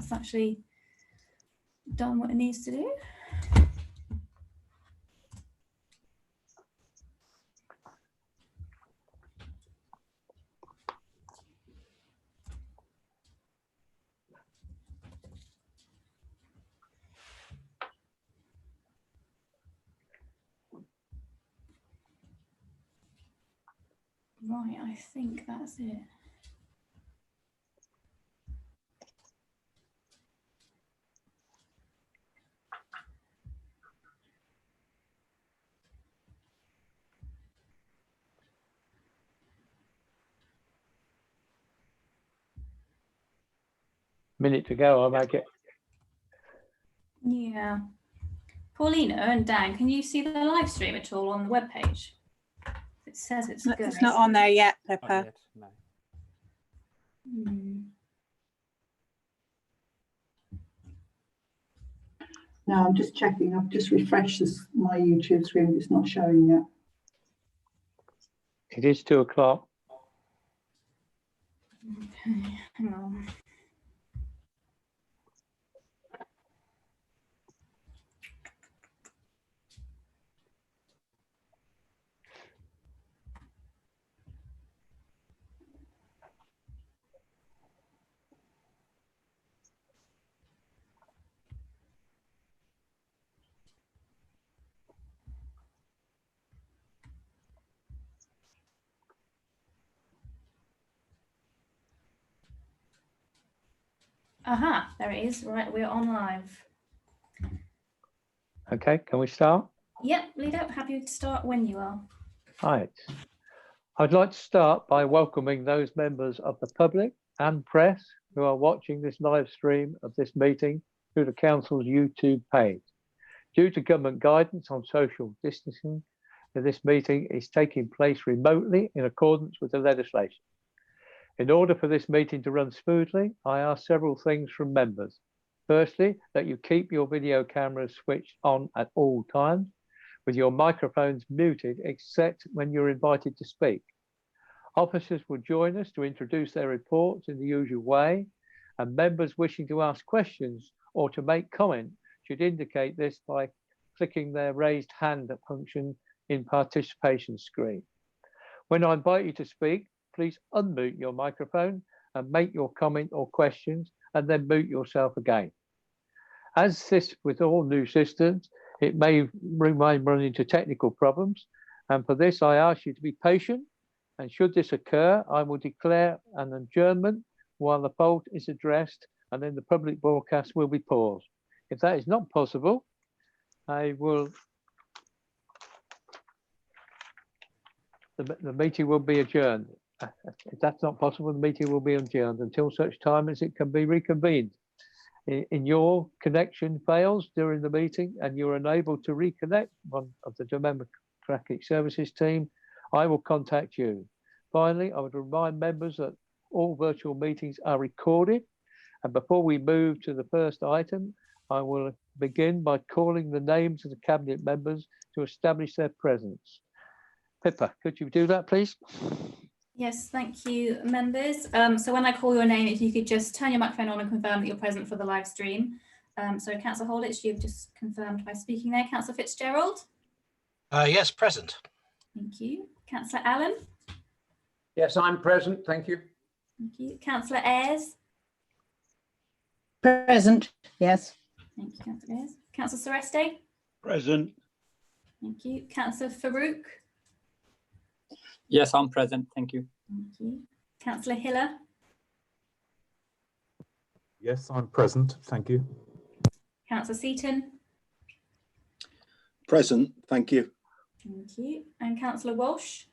that's actually done what it needs to do. Right, I think that's it. Minute to go, I'll make it. Yeah. Paulina and Dan, can you see the live stream at all on the webpage? It says it's good. It's not on there yet, Pippa. Not yet, no. No, I'm just checking. I've just refreshed my YouTube screen. It's not showing yet. It is 2 o'clock. Okay, hang on. Aha, there it is. Right, we're on live. Okay, can we start? Yep, Lido, happy to start when you are. Right. I'd like to start by welcoming those members of the public and press who are watching this live stream of this meeting through the Council's YouTube page. Due to government guidance on social distancing, this meeting is taking place remotely in accordance with the legislation. In order for this meeting to run smoothly, I ask several things from members. Firstly, that you keep your video cameras switched on at all times, with your microphones muted except when you're invited to speak. Officers will join us to introduce their reports in the usual way, and members wishing to ask questions or to make comment should indicate this by clicking their raised hand function in participation screen. When I invite you to speak, please unmute your microphone and make your comment or questions, and then mute yourself again. As this with all new systems, it may run into technical problems, and for this I ask you to be patient, and should this occur, I will declare an adjournment while the fault is addressed, and then the public broadcast will be paused. If that is not possible, the meeting will be adjourned. If that's not possible, the meeting will be adjourned until such time as it can be reconvened. In your connection fails during the meeting and you're unable to reconnect one of the Democratic Services team, I will contact you. Finally, I would remind members that all virtual meetings are recorded. And before we move to the first item, I will begin by calling the names of the Cabinet members to establish their presence. Pippa, could you do that, please? Yes, thank you, members. So when I call your name, if you could just turn your microphone on and confirm that you're present for the live stream. So Councillor Holditch, you've just confirmed by speaking there. Councillor Fitzgerald? Yes, present. Thank you. Councillor Allen? Yes, I'm present. Thank you. Thank you. Councillor Ayres? Present, yes. Thank you, Councillor Ayres. Councillor Sereste? Present. Thank you. Councillor Farouk? Yes, I'm present. Thank you. Thank you. Councillor Hiller? Yes, I'm present. Thank you. Councillor Seaton? Present. Thank you. Thank you. And Councillor Walsh?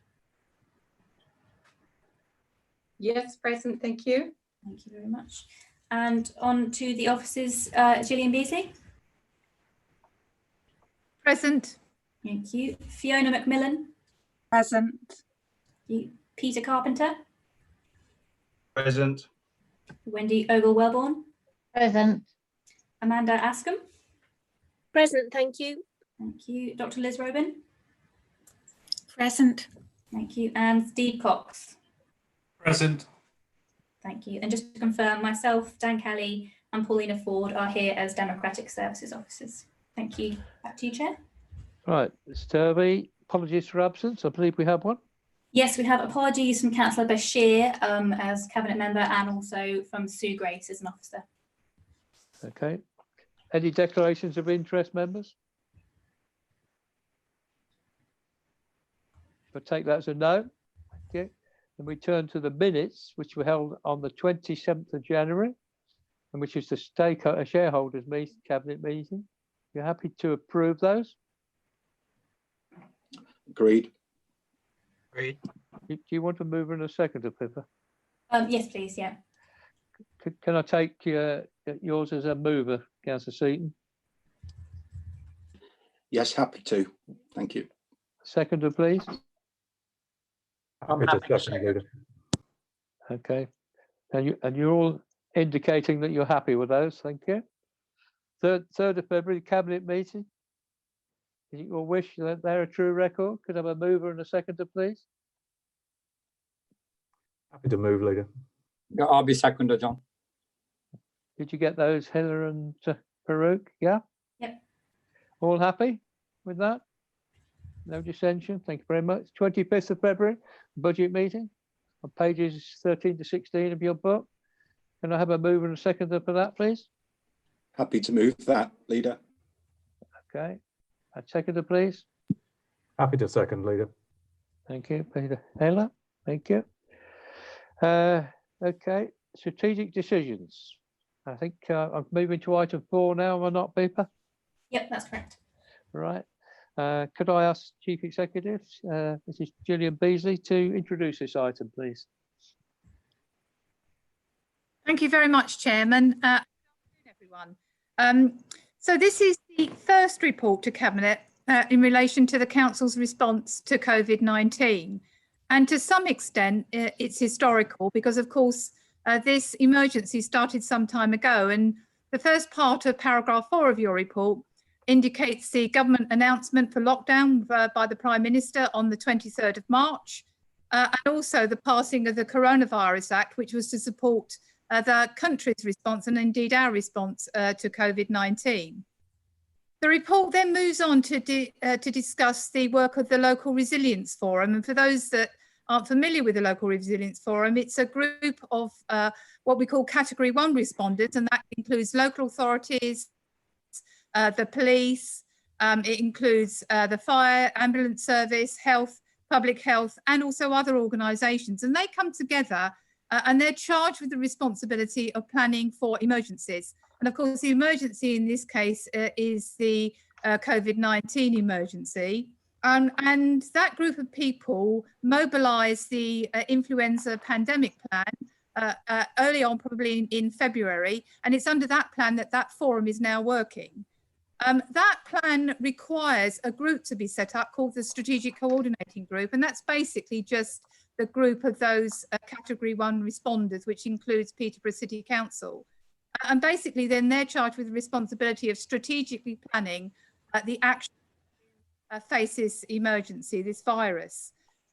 Yes, present. Thank you. Thank you very much. And on to the officers, Gillian Beasley? Present. Thank you. Fiona Macmillan? Present. Thank you. Peter Carpenter? Present. Wendy Ogle-Wellborn? Present. Amanda Askham? Present, thank you. Thank you. Dr. Liz Robin? Present. Thank you. And Steve Cox? Present. Thank you. And just to confirm, myself, Dan Kelly, and Paulina Ford are here as Democratic Services Officers. Thank you. Back to you, Chair. Right, Mr. Turvey, apologies for absence. I believe we have one. Yes, we have apologies from Councillor Bashir as Cabinet Member and also from Sue Grace as an officer. Okay. Any declarations of interest, members? I'll take that as a no. Okay. And we turn to the minutes, which were held on the 27th of January, and which is the shareholders meeting, cabinet meeting. You're happy to approve those? Agreed. Agreed. Do you want to move in a second, Pippa? Yes, please. Yeah. Can I take yours as a mover, Councillor Seaton? Yes, happy to. Thank you. Seconder, please. Happy to second, Leader. Okay. And you're all indicating that you're happy with those. Thank you. 3rd of February, Cabinet meeting. Is it your wish that they're a true record? Could I have a mover and a seconder, please? Happy to move, Leader. Yeah, I'll be seconder, John. Did you get those, Hiller and Farouk? Yeah? Yep. All happy with that? No dissension. Thank you very much. 25th of February, budget meeting on pages 13 to 16 of your book. Can I have a mover and a seconder for that, please? Happy to move that, Leader. Okay. A seconder, please. Happy to second, Leader. Thank you, Peter Hiller. Thank you. Okay, strategic decisions. I think I'm moving to item 4 now, am I not, Pippa? Yep, that's correct. Right. Could I ask Chief Executive, Mrs. Gillian Beasley, to introduce this item, please? Thank you very much, Chairman. Good afternoon, everyone. So this is the first report to Cabinet in relation to the Council's response to COVID-19. And to some extent, it's historical because, of course, this emergency started some time ago. And the first part of paragraph 4 of your report indicates the government announcement for lockdown by the Prime Minister on the 23rd of March, and also the passing of the Coronavirus Act, which was to support the country's response and indeed our response to COVID-19. The report then moves on to discuss the work of the Local Resilience Forum. And for those that aren't familiar with the Local Resilience Forum, it's a group of what we call Category 1 responders, and that includes local authorities, the police, it includes the fire, ambulance service, health, public health, and also other organisations. And they come together and they're charged with the responsibility of planning for emergencies. And of course, the emergency in this case is the COVID-19 emergency. And that group of people mobilised the influenza pandemic plan early on, probably in February. And it's under that plan that forum is now working. That plan requires a group to be set up called the Strategic Coordinating Group. And that's basically just the group of those Category 1 responders, which includes Peterborough City Council. And basically then they're charged with the responsibility of strategically planning the action face this emergency, this virus.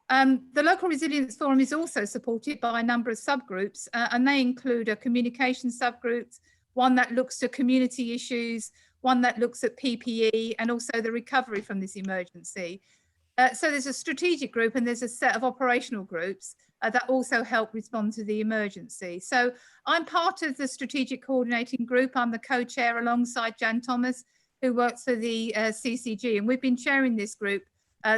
The Local Resilience Forum is also supported by a number of subgroups, and they include a communication subgroup, one that looks at community issues, one that looks at PPE, and also the recovery from this emergency. So there's a strategic group and there's a set of operational groups that also help respond to the emergency. So I'm part of the strategic coordinating group. I'm the co-chair alongside Jan Thomas, who works for the CCG. And we've been chairing this group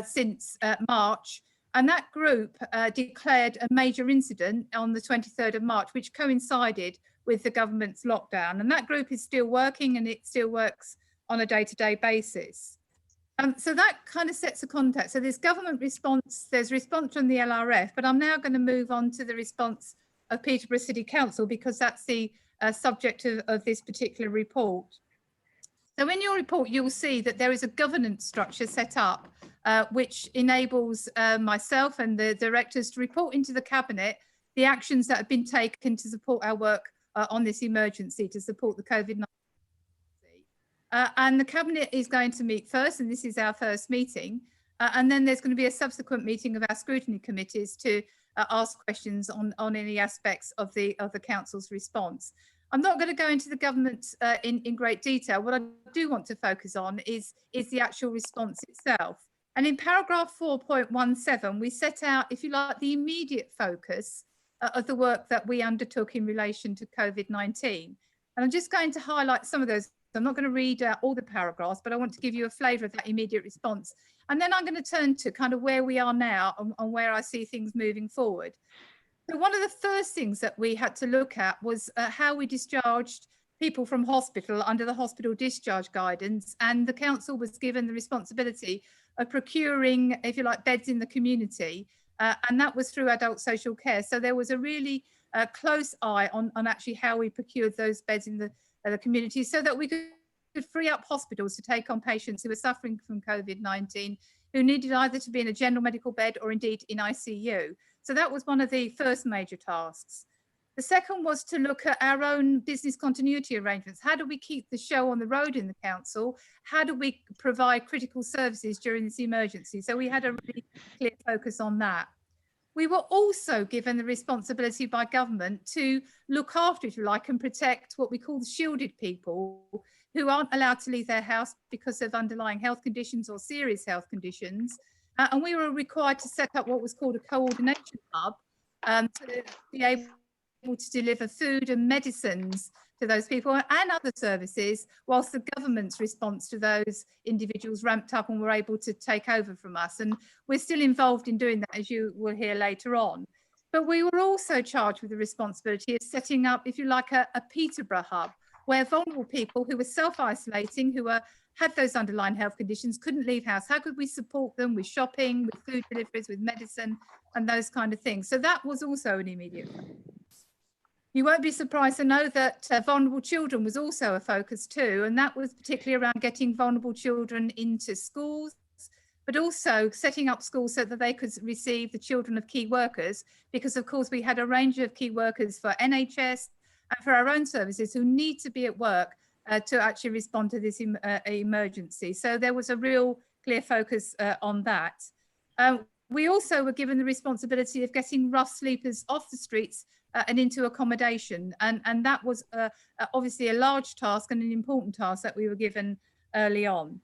since March. And that group declared a major incident on the 23rd of March, which coincided with the government's lockdown. And that group is still working and it still works on a day-to-day basis. So that kind of sets a context. So there's government response, there's response from the LRF, but I'm now going to move on to the response of Peterborough City Council because that's the subject of this particular report. So in your report, you'll see that there is a governance structure set up which enables myself and the directors to report into the Cabinet the actions that have been taken to support our work on this emergency, to support the COVID-19. And the Cabinet is going to meet first, and this is our first meeting. And then there's going to be a subsequent meeting of our scrutiny committees to ask questions on any aspects of the Council's response. I'm not going to go into the government in great detail. What I do want to focus on is the actual response itself. And in paragraph 4.17, we set out, if you like, the immediate focus of the work that we undertook in relation to COVID-19. And I'm just going to highlight some of those. I'm not going to read out all the paragraphs, but I want to give you a flavour of that immediate response. And then I'm going to turn to kind of where we are now and where I see things moving forward. So one of the first things that we had to look at was how we discharged people from hospital under the hospital discharge guidance, and the council was given the responsibility of procuring, if you like, beds in the community, and that was through adult social care. So there was a really close eye on actually how we procured those beds in the community, so that we could free up hospitals to take on patients who were suffering from COVID-19, who needed either to be in a general medical bed or indeed in ICU. So that was one of the first major tasks. The second was to look at our own business continuity arrangements. How do we keep the show on the road in the council? How do we provide critical services during this emergency? So we had a really clear focus on that. We were also given the responsibility by government to look after, if you like, and protect what we call the shielded people who aren't allowed to leave their house because of underlying health conditions or serious health conditions. And we were required to set up what was called a coordination hub to be able to deliver food and medicines to those people and other services, whilst the government's response to those individuals ramped up and were able to take over from us. And we're still involved in doing that, as you will hear later on. But we were also charged with the responsibility of setting up, if you like, a Peterborough hub, where vulnerable people who were self-isolating, who had those underlying health conditions, couldn't leave house. How could we support them with shopping, with food deliveries, with medicine, and those kind of things? So that was also an immediate focus. You won't be surprised to know that vulnerable children was also a focus too, and that was particularly around getting vulnerable children into schools, but also setting up schools so that they could receive the children of key workers, because of course we had a range of key workers for NHS and for our own services who need to be at work to actually respond to this emergency. So there was a real clear focus on that. We also were given the responsibility of getting rough sleepers off the streets and into accommodation. And that was obviously a large task and an important task that we were given early on.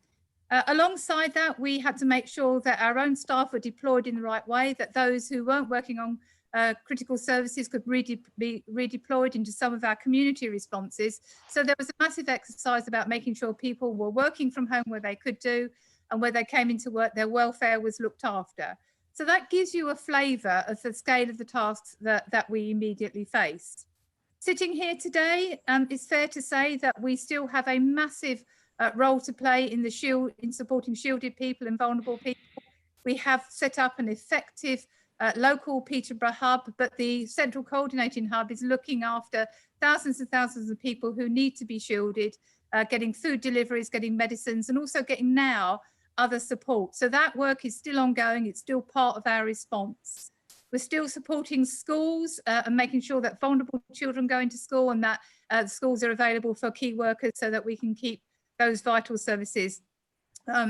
Alongside that, we had to make sure that our own staff were deployed in the right way, that those who weren't working on critical services could be redeployed into some of our community responses. So there was a massive exercise about making sure people were working from home where they could do, and where they came into work, their welfare was looked after. So that gives you a flavour of the scale of the tasks that we immediately faced. Sitting here today, it's fair to say that we still have a massive role to play in supporting shielded people and vulnerable people. We have set up an effective local Peterborough hub, but the central coordinating hub is looking after thousands and thousands of people who need to be shielded, getting food deliveries, getting medicines, and also getting now other support. So that work is still ongoing. It's still part of our response. We're still supporting schools and making sure that vulnerable children go into school, and that schools are available for key workers so that we can keep those vital services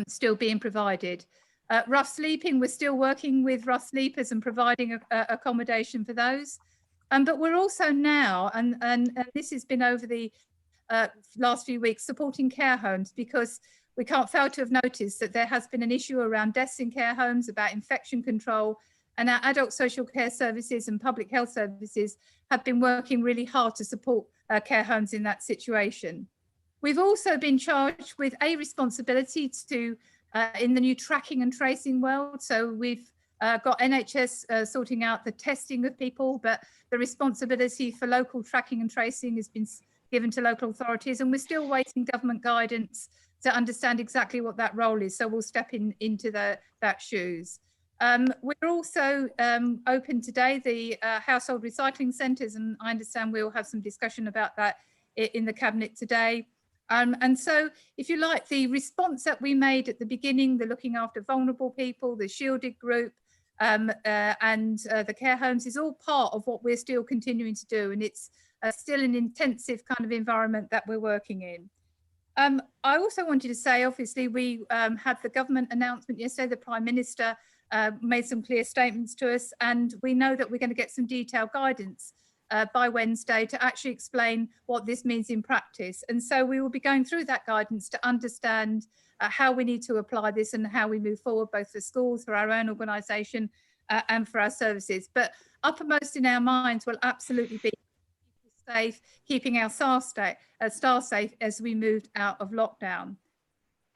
still being provided. Rough sleeping, we're still working with rough sleepers and providing accommodation for those. But we're also now, and this has been over the last few weeks, supporting care homes, because we can't fail to have noticed that there has been an issue around deaths in care homes, about infection control, and our adult social care services and public health services have been working really hard to support care homes in that situation. We've also been charged with a responsibility to, in the new tracking and tracing world. So we've got NHS sorting out the testing of people, but the responsibility for local tracking and tracing has been given to local authorities, and we're still waiting government guidance to understand exactly what that role is. So we'll step into that shoes. We're also open today the household recycling centres, and I understand we'll have some discussion about that in the Cabinet today. And so, if you like, the response that we made at the beginning, the looking after vulnerable people, the shielded group, and the care homes, is all part of what we're still continuing to do. And it's still an intensive kind of environment that we're working in. I also wanted to say, obviously, we had the government announcement yesterday. The Prime Minister made some clear statements to us, and we know that we're going to get some detailed guidance by Wednesday to actually explain what this means in practice. And so we will be going through that guidance to understand how we need to apply this and how we move forward, both for schools, for our own organisation and for our services. But uppermost in our minds will absolutely be safe, keeping our staff safe as we moved out of lockdown.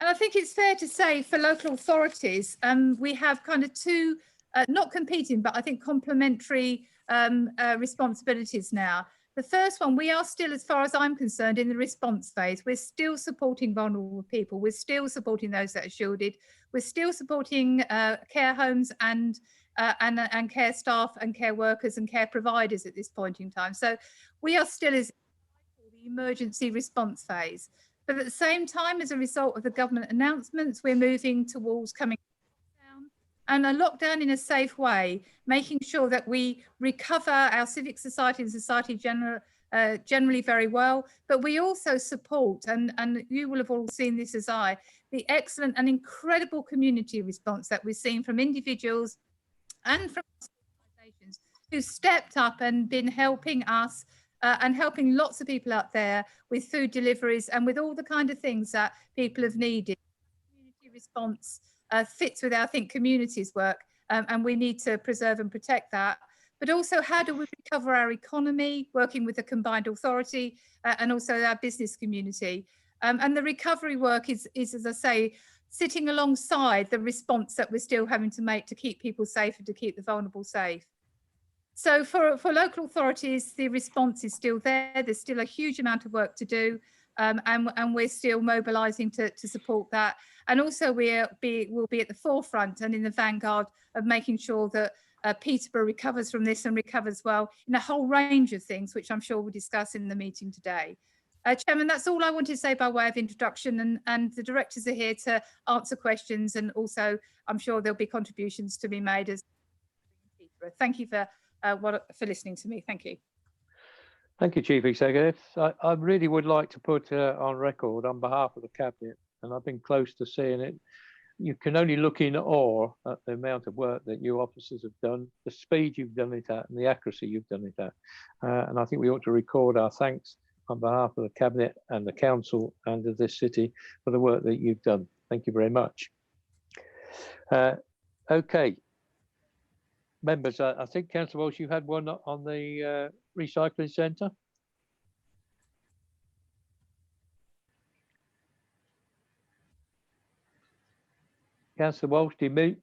And I think it's fair to say for local authorities, we have kind of two, not competing, but I think complementary responsibilities now. The first one, we are still, as far as I'm concerned, in the response phase. We're still supporting vulnerable people. We're still supporting those that are shielded. We're still supporting care homes and care staff and care workers and care providers at this point in time. So we are still in the emergency response phase. But at the same time, as a result of the government announcements, we're moving towards coming down and a lockdown in a safe way, making sure that we recover our civic society and society generally very well. But we also support, and you will have all seen this as I, the excellent and incredible community response that we've seen from individuals and from organisations who stepped up and been helping us and helping lots of people out there with food deliveries and with all the kind of things that people have needed. Community response fits with our Think Communities work, and we need to preserve and protect that. But also, how do we recover our economy, working with the combined authority and also our business community? And the recovery work is, as I say, sitting alongside the response that we're still having to make to keep people safe and to keep the vulnerable safe. So for local authorities, the response is still there. There's still a huge amount of work to do, and we're still mobilising to support that. And also we'll be at the forefront and in the vanguard of making sure that Peterborough recovers from this and recovers well in a whole range of things, which I'm sure we'll discuss in the meeting today. Chairman, that's all I wanted to say by way of introduction, and the directors are here to answer questions, and also I'm sure there'll be contributions to be made as Peterborough. Thank you for listening to me. Thank you. Thank you, Chief Executive. I really would like to put on record on behalf of the Cabinet, and I've been close to seeing it, you can only look in awe at the amount of work that you officers have done, the speed you've done it at and the accuracy you've done it at. And I think we ought to record our thanks on behalf of the Cabinet and the Council and of this city for the work that you've done. Thank you very much. Okay. Members, I think Councillor Walsh, you had one on the recycling centre. Councillor Walsh, demute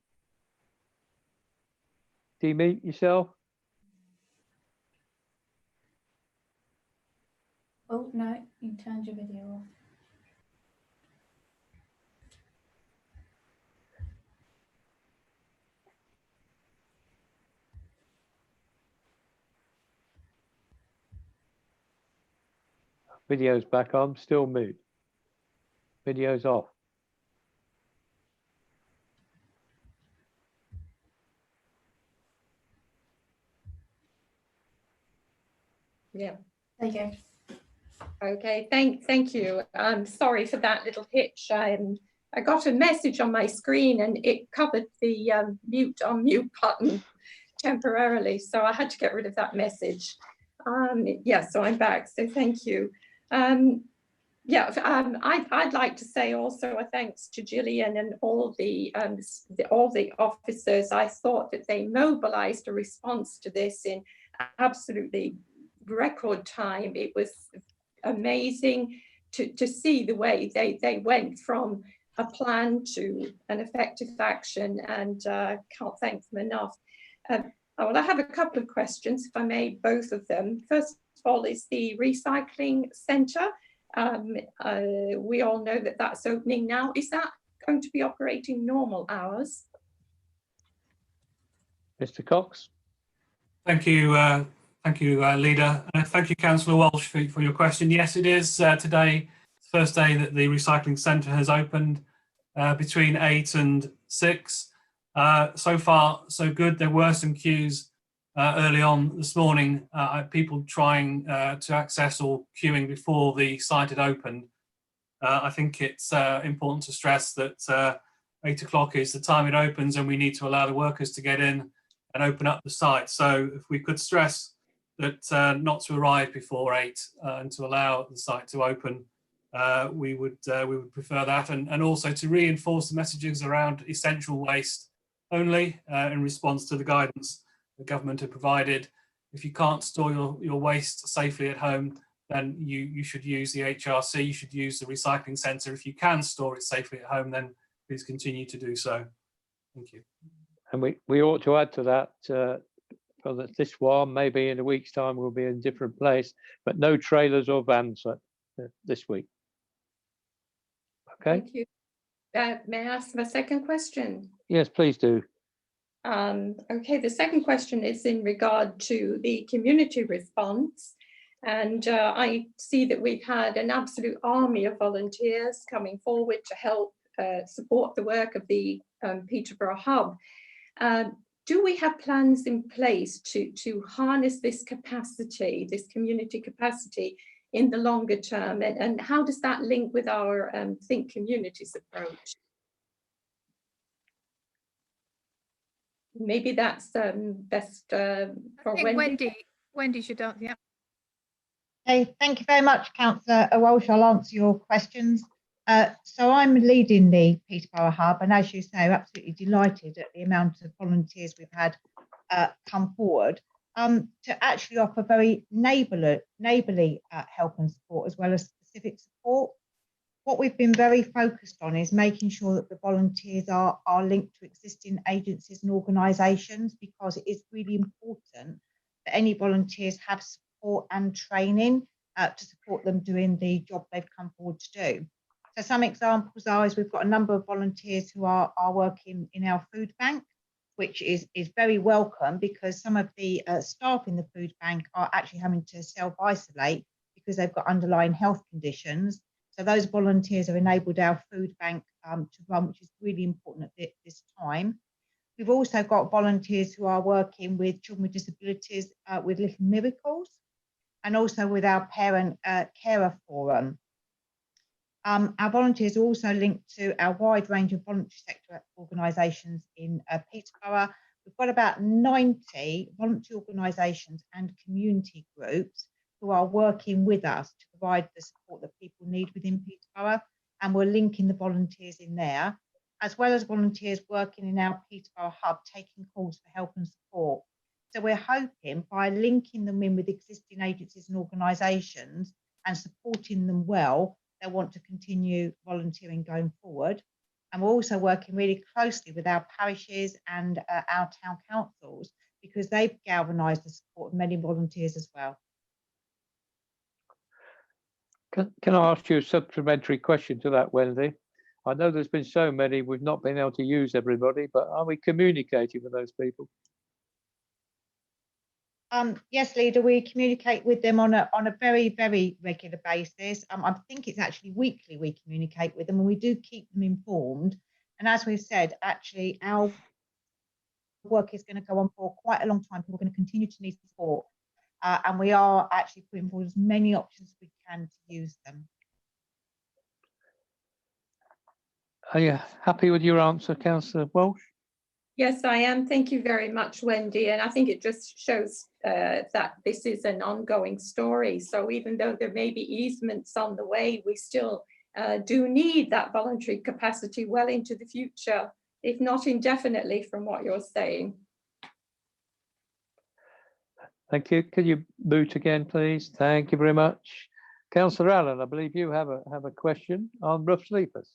yourself. Oh, no, you turned your video off. Video's back on, still mute. Video's off. Yeah. There you go. Okay. Thank you. Sorry for that little hitch. I got a message on my screen and it covered the mute button temporarily, so I had to get rid of that message. Yeah, so I'm back. So thank you. I'd like to say also a thanks to Gillian and all the officers. I thought that they mobilised a response to this in absolutely record time. It was amazing to see the way they went from a plan to an effective action, and can't thank them enough. Well, I have a couple of questions, if I may, both of them. First of all, is the recycling centre. We all know that that's opening now. Is that going to be operating normal hours? Mr. Cox. Thank you, Leader. Thank you, Councillor Walsh, for your question. Yes, it is today, first day that the recycling centre has opened between 8 and 6. So far, so good. There were some queues early on this morning, people trying to access or queuing before the site had opened. I think it's important to stress that 8 o'clock is the time it opens, and we need to allow the workers to get in and open up the site. So if we could stress but not to arrive before 8 and to allow the site to open. We would prefer that, and also to reinforce the messages around essential waste only in response to the guidance the government have provided. If you can't store your waste safely at home, then you should use the HRC, you should use the recycling centre. If you can store it safely at home, then please continue to do so. Thank you. And we ought to add to that, for this one, maybe in a week's time we'll be in a different place, but no trailers or vans this week. Okay. Thank you. May I ask my second question? Yes, please do. Okay, the second question is in regard to the community response. And I see that we've had an absolute army of volunteers coming forward to help support the work of the Peterborough Hub. Do we have plans in place to harness this capacity, this community capacity in the longer term? And how does that link with our Think Communities approach? Maybe that's best for Wendy. Wendy should answer. Yeah. Okay, thank you very much, Councillor Walsh. I'll answer your questions. So I'm leading the Peterborough Hub, and as you say, absolutely delighted at the amount of volunteers we've had come forward to actually offer very neighbourly help and support, as well as specific support. What we've been very focused on is making sure that the volunteers are linked to existing agencies and organisations, because it is really important that any volunteers have support and training to support them doing the job they've come forward to do. So some examples are, we've got a number of volunteers who are working in our food bank, which is very welcome, because some of the staff in the food bank are actually having to self-isolate because they've got underlying health conditions. So those volunteers have enabled our food bank to run, which is really important at this time. We've also got volunteers who are working with children with disabilities with Little Miracles, and also with our parent carer forum. Our volunteers are also linked to our wide range of voluntary sector organisations in Peterborough. We've got about 90 voluntary organisations and community groups who are working with us to provide the support that people need within Peterborough, and we're linking the volunteers in there, as well as volunteers working in our Peterborough Hub, taking calls for help and support. So we're hoping by linking them in with existing agencies and organisations and supporting them well, they'll want to continue volunteering going forward. And we're also working really closely with our parishes and our town councils, because they've galvanised the support of many volunteers as well. Can I ask you a supplementary question to that, Wendy? I know there's been so many, we've not been able to use everybody, but are we communicating with those people? Yes, Leader, we communicate with them on a very, very regular basis. I think it's actually weekly we communicate with them, and we do keep them informed. And as we've said, actually, our work is going to go on for quite a long time. People are going to continue to need support. And we are actually putting forward as many options as we can to use them. Are you happy with your answer, Councillor Walsh? Yes, I am. Thank you very much, Wendy. And I think it just shows that this is an ongoing story. So even though there may be easements on the way, we still do need that voluntary capacity well into the future, if not indefinitely, from what you're saying. Thank you. Could you mute again, please? Thank you very much. Councillor Allen, I believe you have a question on rough sleepers.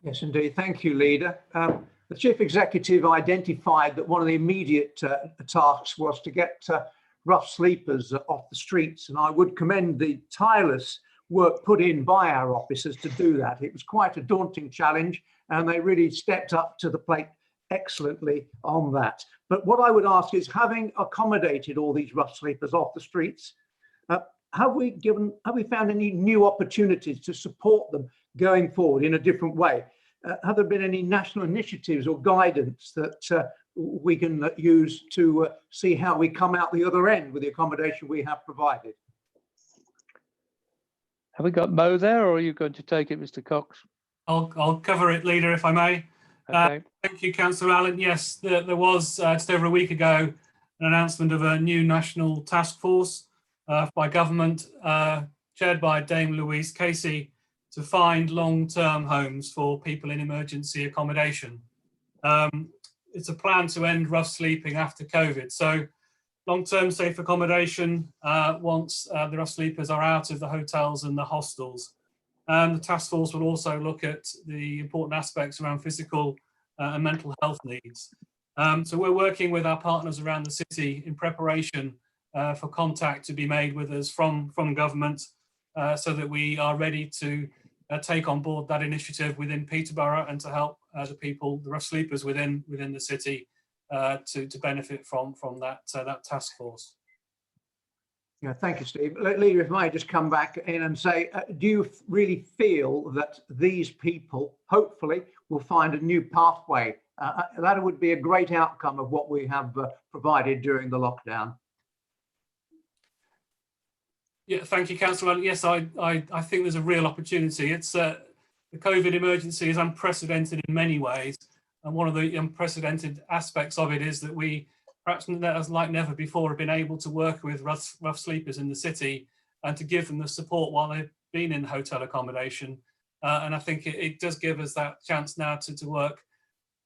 Yes, indeed. Thank you, Leader. The Chief Executive identified that one of the immediate tasks was to get rough sleepers off the streets, and I would commend the tireless work put in by our officers to do that. It was quite a daunting challenge, and they really stepped up to the plate excellently on that. But what I would ask is, having accommodated all these rough sleepers off the streets, have we found any new opportunities to support them going forward in a different way? Have there been any national initiatives or guidance that we can use to see how we come out the other end with the accommodation we have provided? Have we got Mo there, or are you going to take it, Mr. Cox? I'll cover it, Leader, if I may. Okay. Thank you, Councillor Allen. Yes, there was just over a week ago an announcement of a new national task force by government, chaired by Dame Louise Casey, to find long-term homes for people in emergency accommodation. It's a plan to end rough sleeping after COVID. So long-term safe accommodation once the rough sleepers are out of the hotels and the hostels. And the task force will also look at the important aspects around physical and mental health needs. So we're working with our partners around the city in preparation for contact to be made with us from government so that we are ready to take on board that initiative within Peterborough and to help the people, the rough sleepers within the city to benefit from that task force. Yeah, thank you, Steve. Leader, if I may just come back in and say, do you really feel that these people hopefully will find a new pathway? That would be a great outcome of what we have provided during the lockdown. Yeah, thank you, Councillor. Yes, I think there's a real opportunity. It's the COVID emergency is unprecedented in many ways, and one of the unprecedented aspects of it is that we, perhaps like never before, have been able to work with rough sleepers in the city and to give them the support while they've been in hotel accommodation. And I think it does give us that chance now to work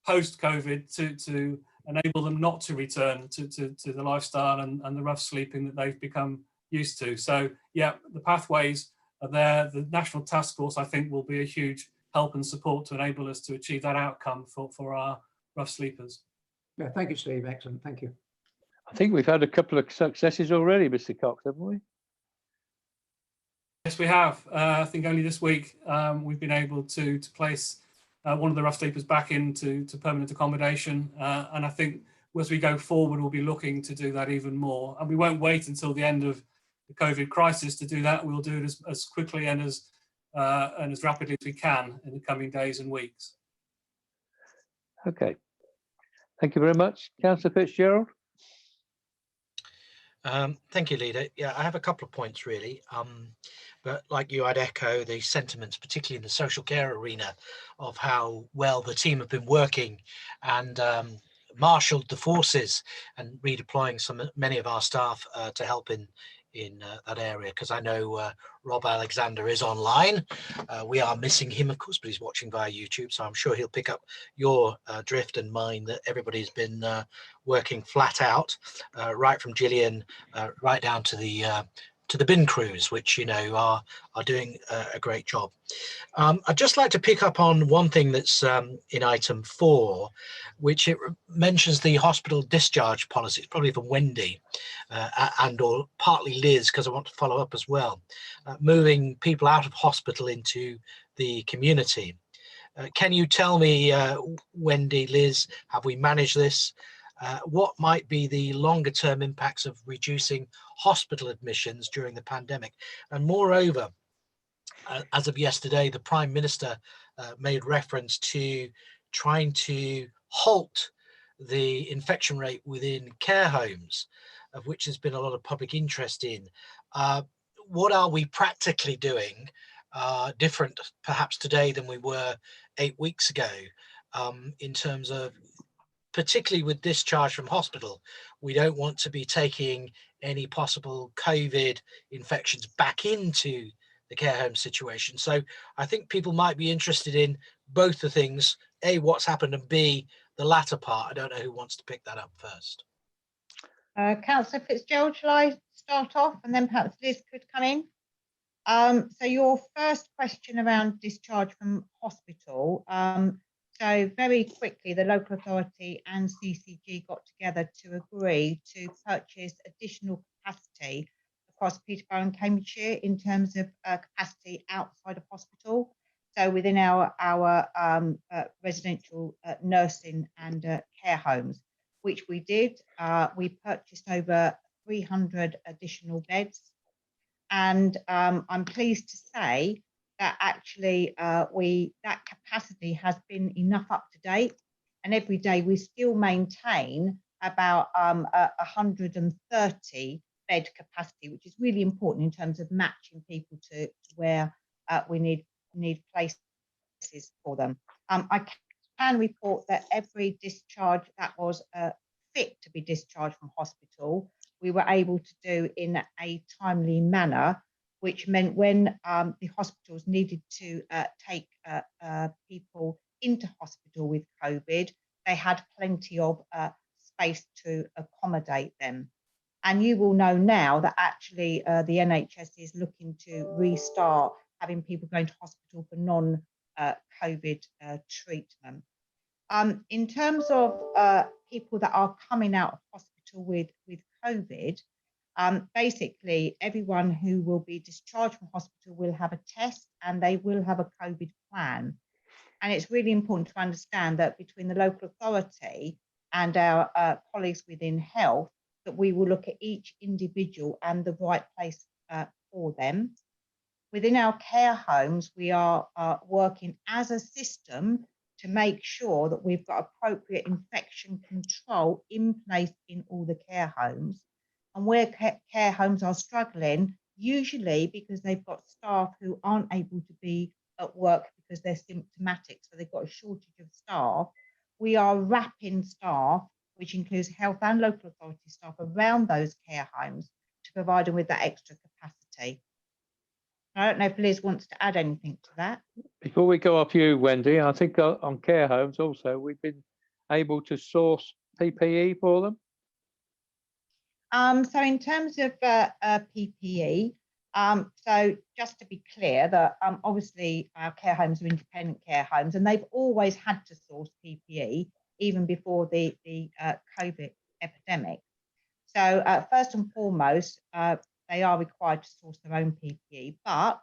post-COVID to enable them not to return to the lifestyle and the rough sleeping that they've become used to. So yeah, the pathways are there. The National Task Force, I think, will be a huge help and support to enable us to achieve that outcome for our rough sleepers. Yeah, thank you, Steve. Excellent. Thank you. I think we've had a couple of successes already, Mr. Cox, haven't we? Yes, we have. I think only this week we've been able to place one of the rough sleepers back into permanent accommodation. And I think as we go forward, we'll be looking to do that even more. And we won't wait until the end of the COVID crisis to do that. We'll do it as quickly and as rapidly as we can in the coming days and weeks. Okay. Thank you very much. Councillor Fitzgerald. Thank you, Leader. Yeah, I have a couple of points really. But like you, I'd echo the sentiments, particularly in the social care arena, of how well the team have been working and marshalled the forces and redeploying many of our staff to help in that area, because I know Rob Alexander is online. We are missing him, of course, but he's watching via YouTube, so I'm sure he'll pick up your drift and mine that everybody's been working flat out, right from Gillian right down to the bin crews, which are doing a great job. I'd just like to pick up on one thing that's in item 4, which it mentions the hospital discharge policy. It's probably for Wendy and or partly Liz, because I want to follow up as well. Moving people out of hospital into the community. Can you tell me, Wendy, Liz, have we managed this? What might be the longer term impacts of reducing hospital admissions during the pandemic? And moreover, as of yesterday, the Prime Minister made reference to trying to halt the infection rate within care homes, of which there's been a lot of public interest in. What are we practically doing different perhaps today than we were 8 weeks ago in terms of, particularly with discharge from hospital, we don't want to be taking any possible COVID infections back into the care home situation. So I think people might be interested in both the things, A, what's happened, and B, the latter part. I don't know who wants to pick that up first. Councillor Fitzgerald, shall I start off and then perhaps Liz could come in? So your first question around discharge from hospital. So very quickly, the local authority and CCG got together to agree to purchase additional capacity across Peterborough and Cambridgeshire in terms of capacity outside of hospital. So within our residential nursing and care homes, which we did. We purchased over 300 additional beds. And I'm pleased to say that actually that capacity has been enough up to date, and every day we still maintain about 130 bed capacity, which is really important in terms of matching people to where we need places for them. I can report that every discharge that was fit to be discharged from hospital, we were able to do in a timely manner, which meant when the hospitals needed to take people into hospital with COVID, they had plenty of space to accommodate them. And you will know now that actually the NHS is looking to restart having people going to hospital for non-COVID treatment. In terms of people that are coming out of hospital with COVID, basically everyone who will be discharged from hospital will have a test and they will have a COVID plan. And it's really important to understand that between the local authority and our colleagues within health, that we will look at each individual and the right place for them. Within our care homes, we are working as a system to make sure that we've got appropriate infection control in place in all the care homes. And where care homes are struggling, usually because they've got staff who aren't able to be at work because they're symptomatic, so they've got a shortage of staff, we are wrapping staff, which includes health and local authority staff, around those care homes to provide them with that extra capacity. I don't know if Liz wants to add anything to that. Before we go off you, Wendy, I think on care homes also, we've been able to source PPE for them. So in terms of PPE, so just to be clear that obviously our care homes are independent care homes and they've always had to source PPE even before the COVID epidemic. So first and foremost, they are required to source their own PPE, but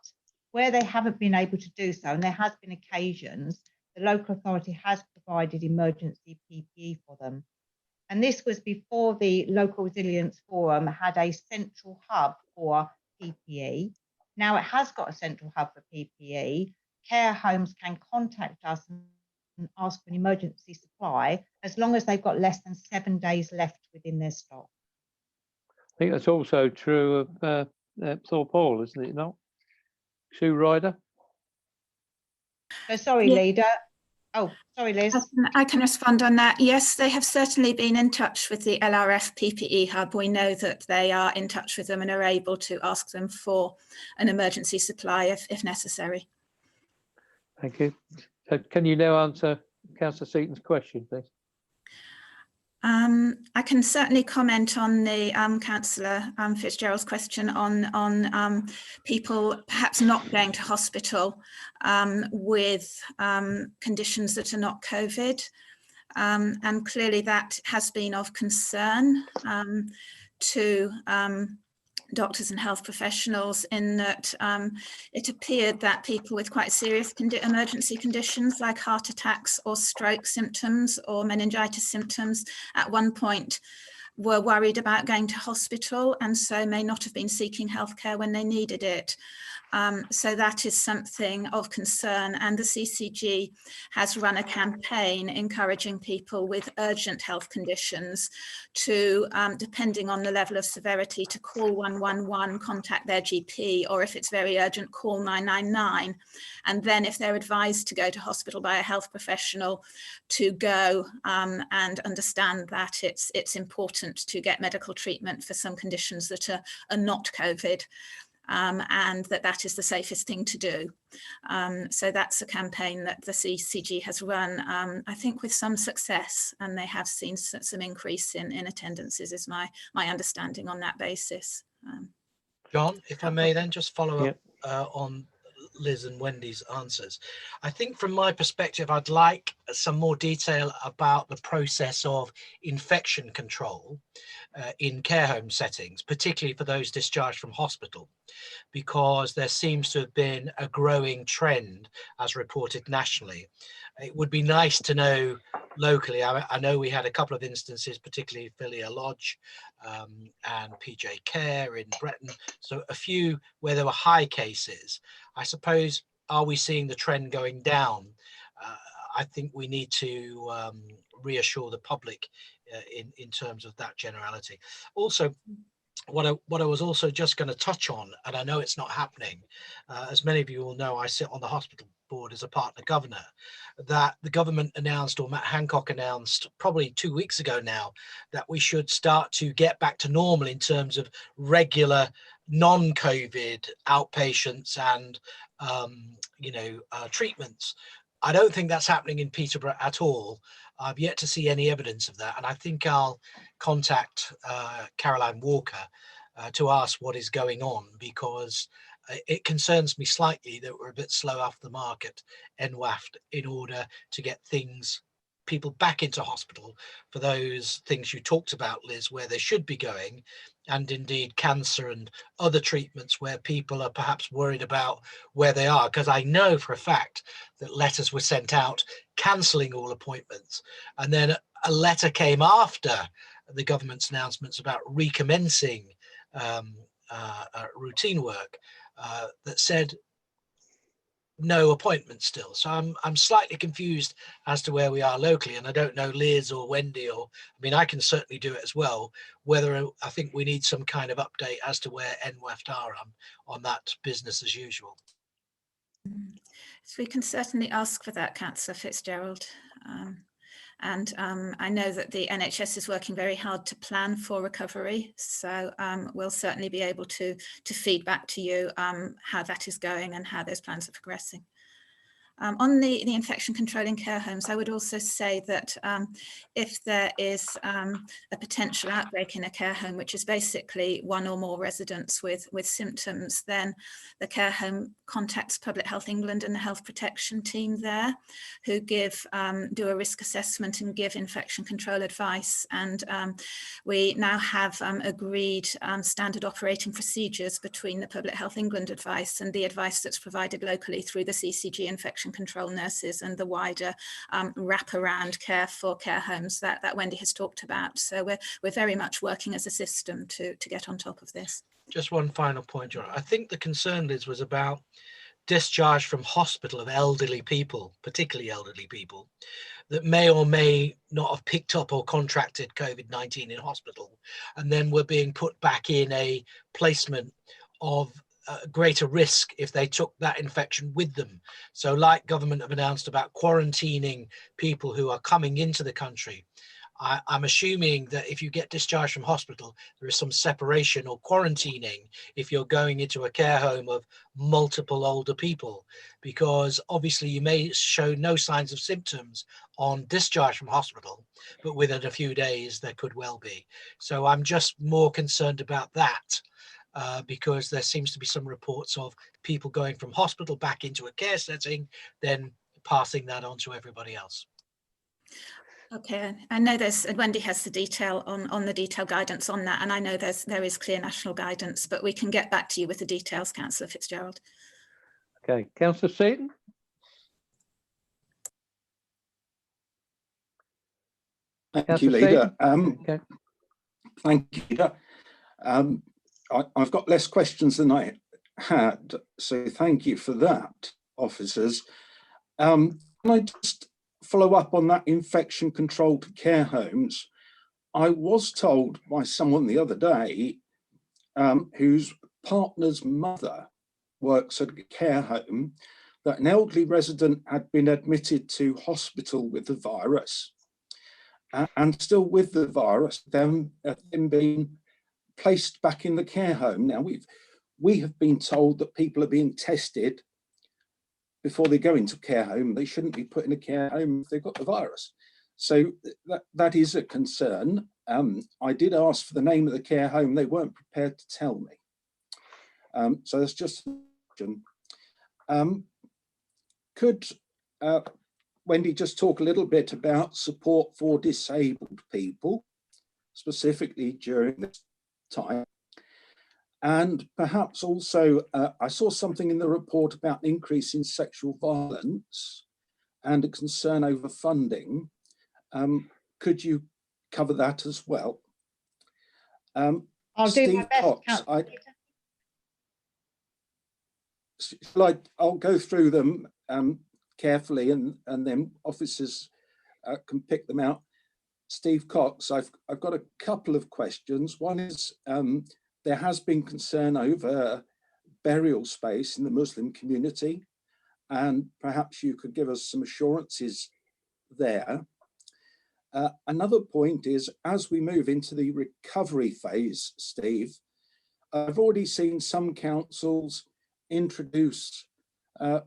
where they haven't been able to do so, and there has been occasions, the local authority has provided emergency PPE for them. And this was before the Local Resilience Forum had a central hub for PPE. Now it has got a central hub for PPE. Care homes can contact us and ask for an emergency supply as long as they've got less than 7 days left within their stock. I think that's also true of Thorpe Hall, isn't it not? Sue Ryder? So sorry, Yeah. Leader. Oh, sorry, Liz. I can respond on that. Yes, they have certainly been in touch with the LRF PPE Hub. We know that they are in touch with them and are able to ask them for an emergency supply if necessary. Thank you. So can you now answer Councillor Seaton's question, please? I can certainly comment on the Councillor Fitzgerald's question on people perhaps not going to hospital with conditions that are not COVID. And clearly that has been of concern to doctors and health professionals in that it appeared that people with quite serious emergency conditions like heart attacks or stroke symptoms or meningitis symptoms at one point were worried about going to hospital and so may not have been seeking healthcare when they needed it. So that is something of concern, and the CCG has run a campaign encouraging people with urgent health conditions to, depending on the level of severity, to call 111, contact their GP, or if it's very urgent, call 999. And then if they're advised to go to hospital by a health professional, to go and understand that it's important to get medical treatment for some conditions that are not COVID. And that is the safest thing to do. So that's a campaign that the CCG has run, I think with some success, and they have seen some increase in attendances is my understanding on that basis. John, if I may then just follow up on Liz and Wendy's answers. I think from my perspective, I'd like some more detail about the process of infection control in care home settings, particularly for those discharged from hospital, because there seems to have been a growing trend as reported nationally. It would be nice to know locally. I know we had a couple of instances, particularly Philia Lodge and PJ Care in Breton. So a few where there were high cases. I suppose, are we seeing the trend going down? I think we need to reassure the public in terms of that generality. Also, what I was also just going to touch on, and I know it's not happening, as many of you will know, I sit on the hospital Board as a partner governor, that the government announced, or Matt Hancock announced probably 2 weeks ago now, that we should start to get back to normal in terms of regular non-COVID outpatients and treatments. I don't think that's happening in Peterborough at all. I've yet to see any evidence of that, and I think I'll contact Caroline Walker to ask what is going on, because it concerns me slightly that we're a bit slow off the mark at NWAFT in order to get people back into hospital for those things you talked about, Liz, where they should be going, and indeed cancer and other treatments where people are perhaps worried about where they are. Because I know for a fact that letters were sent out cancelling all appointments, and then a letter came after the government's announcements about recommencing routine work that said no appointments still. So I'm slightly confused as to where we are locally, and I don't know, Liz or Wendy, or I mean, I can certainly do it as well, whether I think we need some kind of update as to where NWAFT are on that business as usual. So we can certainly ask for that, Councillor Fitzgerald. I know that the NHS is working very hard to plan for recovery, so we'll certainly be able to feed back to you how that is going and how those plans are progressing. On the infection control in care homes, I would also say that if there is a potential outbreak in a care home, which is basically one or more residents with symptoms, then the care home contacts Public Health England and the health protection team there, who do a risk assessment and give infection control advice. And we now have agreed standard operating procedures between the Public Health England advice and the advice that's provided locally through the CCG infection control nurses and the wider wraparound care for care homes that Wendy has talked about. So we're very much working as a system to get on top of this. Just one final point, John. I think the concern, Liz, was about discharge from hospital of elderly people, particularly elderly people, that may or may not have picked up or contracted COVID-19 in hospital, and then were being put back in a placement of greater risk if they took that infection with them. So like government have announced about quarantining people who are coming into the country, I'm assuming that if you get discharged from hospital, there is some separation or quarantining if you're going into a care home of multiple older people, because obviously you may show no signs of symptoms on discharge from hospital, but within a few days there could well be. So I'm just more concerned about that. Because there seems to be some reports of people going from hospital back into a care setting, then passing that on to everybody else. Okay, I know Wendy has the detail on the detailed guidance on that, and I know there is clear national guidance, but we can get back to you with the details, Councillor Fitzgerald. Okay, Councillor Seaton. Thank you, Leader. Okay. Thank you, Leader. I've got less questions than I had, so thank you for that, officers. Can I just follow up on that infection control to care homes? I was told by someone the other day whose partner's mother works at a care home that an elderly resident had been admitted to hospital with the virus and still with the virus, then being placed back in the care home. Now we have been told that people are being tested before they go into care home. They shouldn't be put in a care home if they've got the virus. So that is a concern. I did ask for the name of the care home. They weren't prepared to tell me. So that's just a question. Could Wendy just talk a little bit about support for disabled people, specifically during this time? And perhaps also, I saw something in the report about an increase in sexual violence and a concern over funding. Could you cover that as well? I'll Steve do my best, Cox, I'll go through them carefully, and then officers can pick them out. Steve Cox, I've got a couple of questions. One is, there has been concern over burial space in the Muslim community, and perhaps you could give us some assurances there. Another point is, as we move into the recovery phase, Steve, I've already seen some councils introduce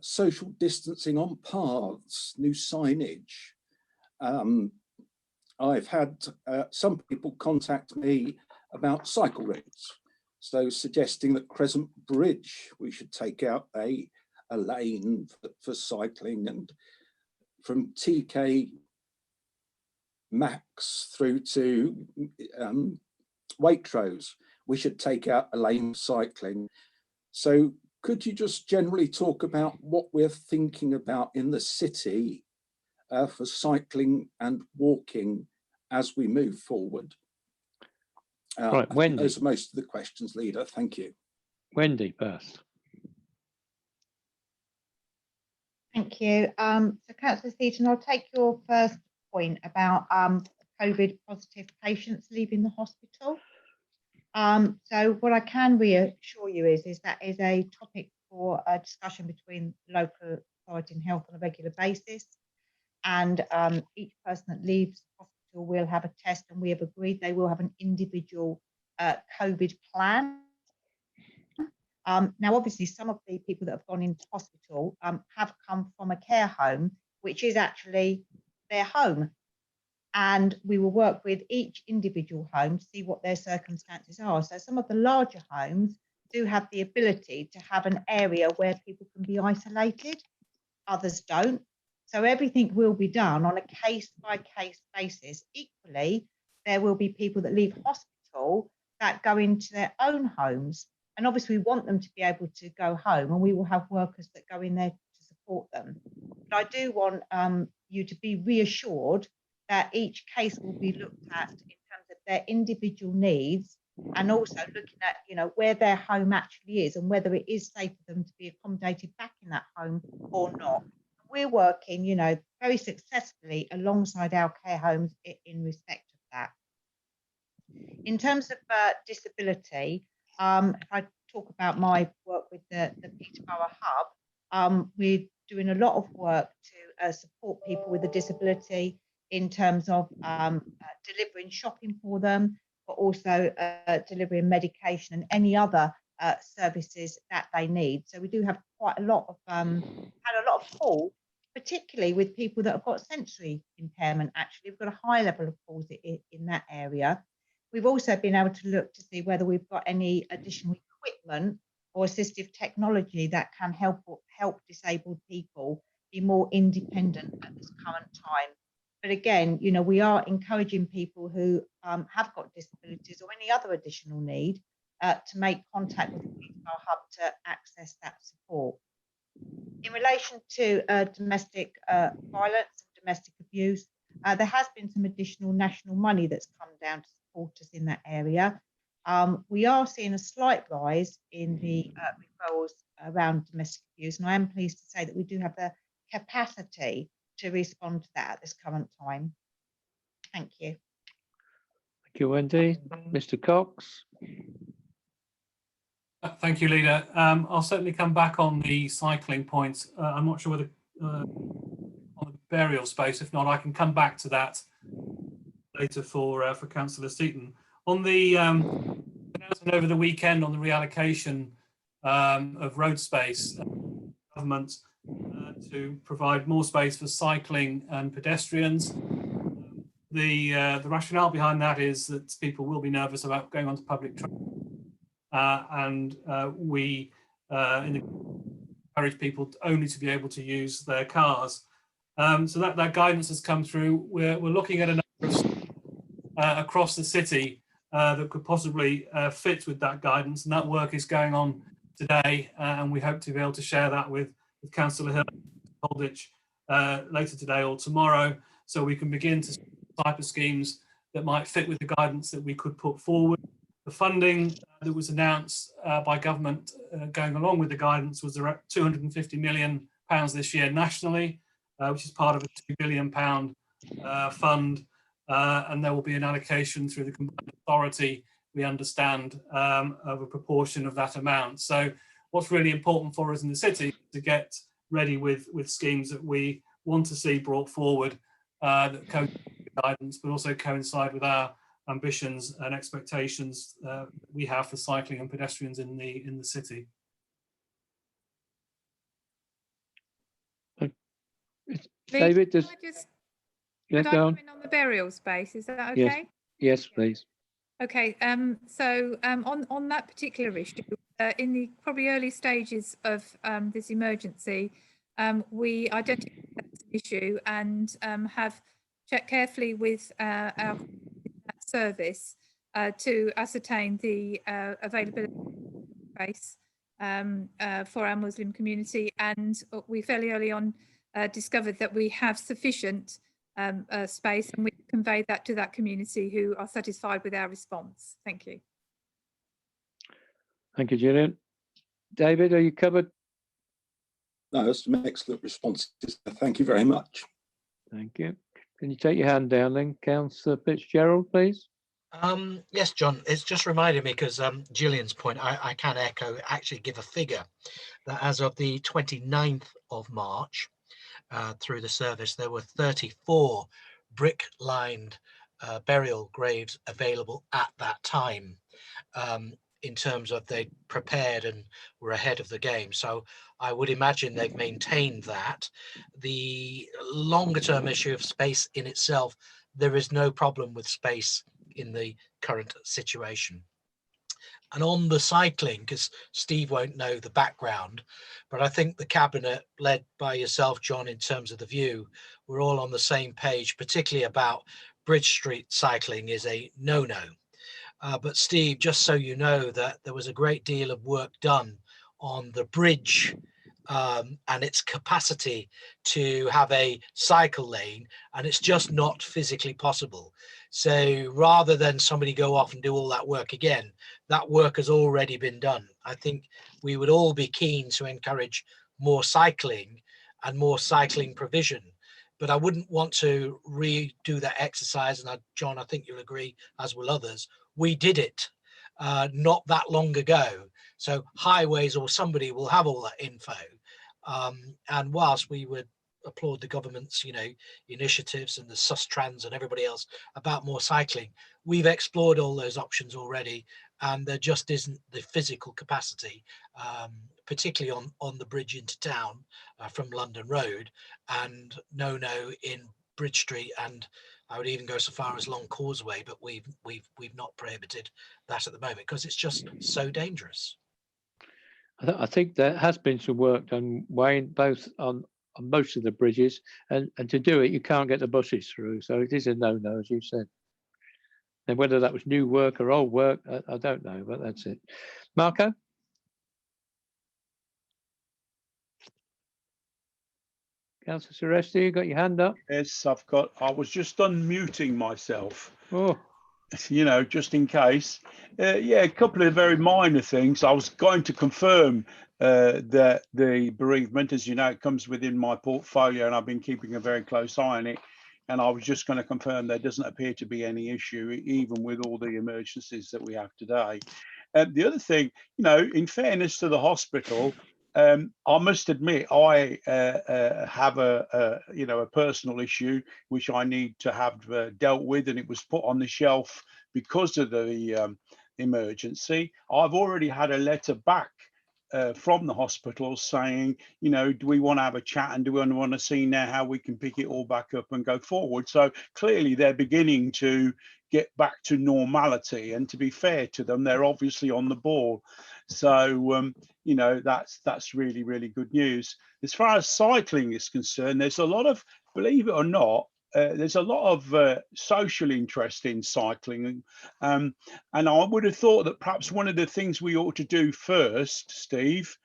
social distancing on paths, new signage. I've had some people contact me about cycle routes, so suggesting that Crescent Bridge, we should take out a lane for cycling, and from TK Max through to Waitrose, we should take out a lane for cycling. So could you just generally talk about what we're thinking about in the city for cycling and walking as we move forward? Right, I think Wendy. those are most of the questions, Leader. Thank you. Wendy first. Thank you. So Councillor Seaton, I'll take your first point about COVID positive patients leaving the hospital. So what I can reassure you is that is a topic for a discussion between local authority and health on a regular basis. And each person that leaves the hospital will have a test, and we have agreed they will have an individual COVID plan. Now, obviously, some of the people that have gone into hospital have come from a care home, which is actually their home. And we will work with each individual home to see what their circumstances are. So some of the larger homes do have the ability to have an area where people can be isolated, others don't. So everything will be done on a case-by-case basis. Equally, there will be people that leave hospital that go into their own homes. And obviously we want them to be able to go home, and we will have workers that go in there to support them. But I do want you to be reassured that each case will be looked at in terms of their individual needs, and also looking at, you know, where their home actually is and whether it is safe for them to be accommodated back in that home or not. We're working, you know, very successfully alongside our care homes in respect of that. In terms of disability, if I talk about my work with the Peterborough Hub, we're doing a lot of work to support people with a disability in terms of delivering shopping for them, but also delivering medication and any other services that they need. So we do have quite a lot of had a lot of calls, particularly with people that have got sensory impairment. Actually, we've got a high level of calls in that area. We've also been able to look to see whether we've got any additional equipment or assistive technology that can help disabled people be more independent at this current time. But again, you know, we are encouraging people who have got disabilities or any other additional need to make contact with the Peterborough Hub to access that support. In relation to domestic violence and domestic abuse, there has been some additional national money that's come down to support us in that area. We are seeing a slight rise in the referrals around domestic abuse, and I am pleased to say that we do have the capacity to respond to that at this current time. Thank you. Thank you, Wendy. Mr. Cox. Thank you, Leader. I'll certainly come back on the cycling points. I'm not sure whether on the burial space. If not, I can come back to that later for Councillor Seaton. On the announcement over the weekend on the reallocation of road space, government to provide more space for cycling and pedestrians. The rationale behind that is that people will be nervous about going onto public transport, and we encourage people only to be able to use their cars. So that guidance has come through. We're looking at a number of across the city that could possibly fit with that guidance, and that work is going on today, and we hope to be able to share that with Councillor Hill Holditch later today or tomorrow, so we can begin to see the type of schemes that might fit with the guidance that we could put forward. The funding that was announced by government going along with the guidance was around £250 million this year nationally, which is part of a £2 billion fund, and there will be an allocation through the combined authority, we understand, of a proportion of that amount. So what's really important for us in the city is to get ready with schemes that we want to see brought forward that coincide with guidance, but also coincide with our ambitions and expectations we have for cycling and pedestrians in the city. David, Could does I just yes, could I go come on. in on the burial space? Is that Yes, okay? yes, please. Okay, so on that particular issue, in the probably early stages of this emergency, we identified that as an issue and have checked carefully with our service to ascertain the availability of space for our Muslim community, and we fairly early on discovered that we have sufficient space, and we convey that to that community who are satisfied with our response. Thank you. Thank you, Gillian. David, are you covered? No, that's some excellent responses. Thank you very much. Thank you. Can you take your hand down then, Councillor Fitzgerald, please? Yes, John, it's just reminded me because Gillian's point, I can echo, actually give a figure that as of the 29th of March, through the service, there were 34 brick-lined burial graves available at that time, in terms of they prepared and were ahead of the game. So I would imagine they've maintained that. The longer-term issue of space in itself, there is no problem with space in the current situation. And on the cycling, because Steve won't know the background, but I think the Cabinet, led by yourself, John, in terms of the view, we're all on the same page, particularly about Bridge Street cycling is a no-no. But Steve, just so you know, that there was a great deal of work done on the bridge and its capacity to have a cycle lane, and it's just not physically possible. So rather than somebody go off and do all that work again, that work has already been done. I think we would all be keen to encourage more cycling and more cycling provision, but I wouldn't want to redo that exercise. And John, I think you'll agree, as will others, we did it not that long ago. So highways or somebody will have all that info. And whilst we would applaud the government's, initiatives and the Sustrans and everybody else about more cycling, we've explored all those options already, and there just isn't the physical capacity, particularly on the bridge into town from London Road, and no in Bridge Street, and I would even go so far as Long Causeway, but we've not prohibited that at the moment because it's just so dangerous. I think there has been some work done, Wayne, both on most of the bridges, and to do it, you can't get the buses through. So it is a no-no, as you said. And whether that was new work or old work, I don't know, but that's it. Marco? Councillor Seresti, you got your hand up? Yes, I was just unmuting myself. Oh. Just in case. Yeah, a couple of very minor things. I was going to confirm that the bereavement, as you know, it comes within my portfolio, and I've been keeping a very close eye on it. And I was just going to confirm there doesn't appear to be any issue, even with all the emergencies that we have today. The other thing, in fairness to the hospital, I must admit I have a personal issue which I need to have dealt with, and it was put on the shelf because of the emergency. I've already had a letter back from the hospital saying, do we want to have a chat, and do we want to see now how we can pick it all back up and go forward? So clearly they're beginning to get back to normality, and to be fair to them, they're obviously on the ball. So that's really, really good news. As far as cycling is concerned, there's a lot of, believe it or not, there's a lot of social interest in cycling, and I would have thought that perhaps one of the things we ought to do first, Steve,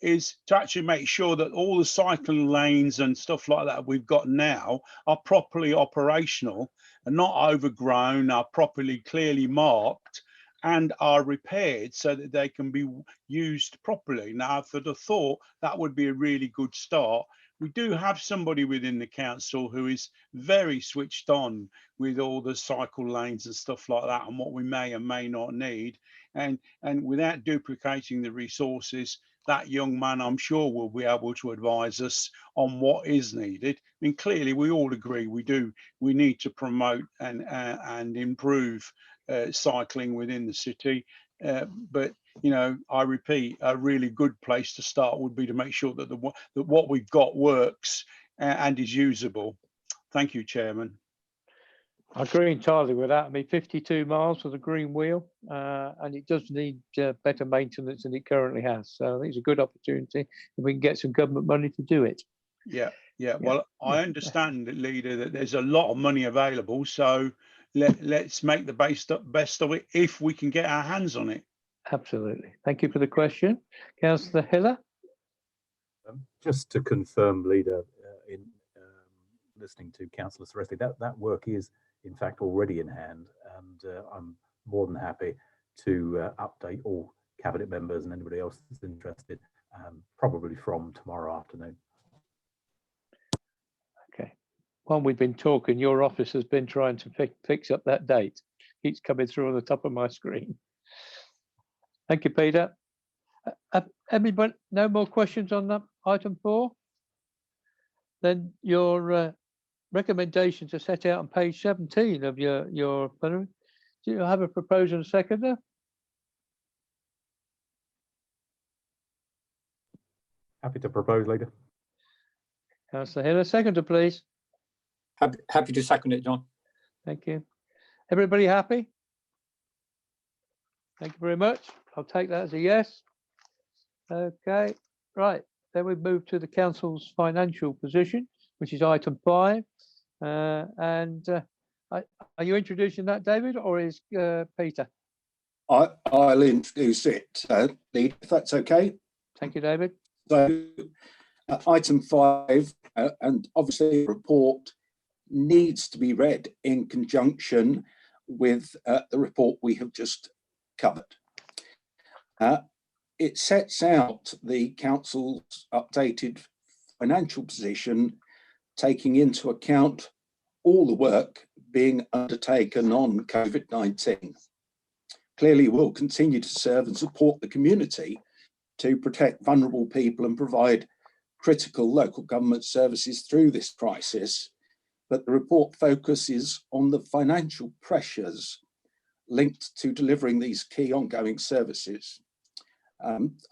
is to actually make sure that all the cycling lanes and stuff like that we've got now are properly operational and not overgrown, are properly clearly marked, and are repaired so that they can be used properly. Now, for the thought, that would be a really good start. We do have somebody within the council who is very switched on with all the cycle lanes and stuff like that, and what we may and may not need. And without duplicating the resources, that young man, I'm sure, will be able to advise us on what is needed. I mean, clearly, we all agree we need to promote and improve cycling within the city. But you know, I repeat, a really good place to start would be to make sure that that what we've got works and is usable. Thank you, Chairman. I agree entirely with that. I mean, 52 miles for the green wheel, and it does need better maintenance than it currently has. So I think it's a good opportunity if we can get some government money to do it. Yeah. Well, I understand, Leader, that there's a lot of money available. So let's make the best of it if we can get our hands on it. Absolutely. Thank you for the question. Councillor Hiller. Just to confirm, Leader, in listening to Councillor Seresti, that work is in fact already in hand, and I'm more than happy to update all Cabinet members and anybody else that's interested, probably from tomorrow afternoon. Okay. While we've been talking, your office has been trying to fix up that date. Keeps coming through on the top of my screen. Thank you, Peter. Everybody, no more questions on that item 4? Then your recommendations are set out on page 17 of your plenary. Do you have a proposal and seconder? Happy to propose, Leader. Councillor Hiller, seconder, please. Happy to second it, John. Thank you. Everybody happy? Thank you very much. I'll take that as a yes. Okay, right. Then we move to the council's financial position, which is item 5. Are you introducing that, David, or is Peter? I'll introduce it, Leader, if that's okay. Thank you, David. So, item 5, and obviously the report needs to be read in conjunction with the report we have just covered. It sets out the council's updated financial position, taking into account all the work being undertaken on COVID-19. Clearly, we'll continue to serve and support the community to protect vulnerable people and provide critical local government services through this crisis. But the report focuses on the financial pressures linked to delivering these key ongoing services.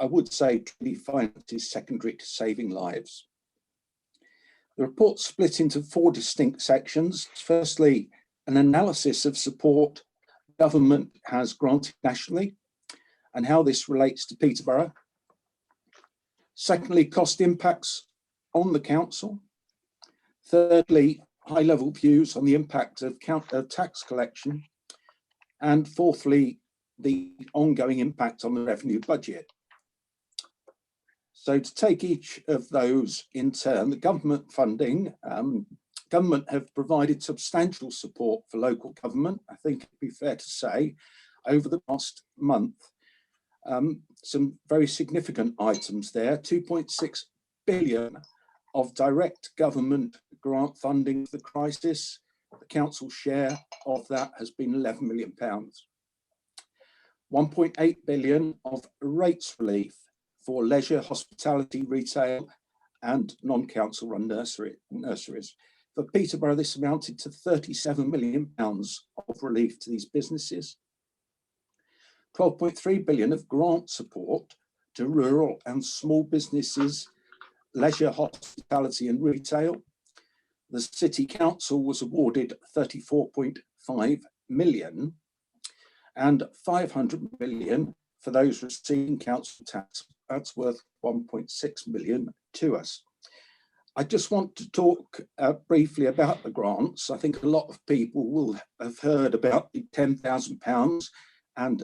I would say truly finance is secondary to saving lives. The report split into 4 distinct sections. Firstly, an analysis of support government has granted nationally and how this relates to Peterborough. Secondly, cost impacts on the council. Thirdly, high-level views on the impact of tax collection. And fourthly, the ongoing impact on the revenue budget. So to take each of those in turn, the government funding, government have provided substantial support for local government, I think it'd be fair to say, over the past month. Some very significant items there, 2.6 billion of direct government grant funding for the crisis. The council share of that has been £11 million. 1.8 billion of rates relief for leisure, hospitality, retail and non-council run nurseries. For Peterborough, this amounted to £37 million of relief to these businesses. 12.3 billion of grant support to rural and small businesses, leisure, hospitality and retail. The City Council was awarded 34.5 million and 500 million for those receiving council tax. That's worth 1.6 million to us. I just want to talk briefly about the grants. I think a lot of people will have heard about the £10,000 and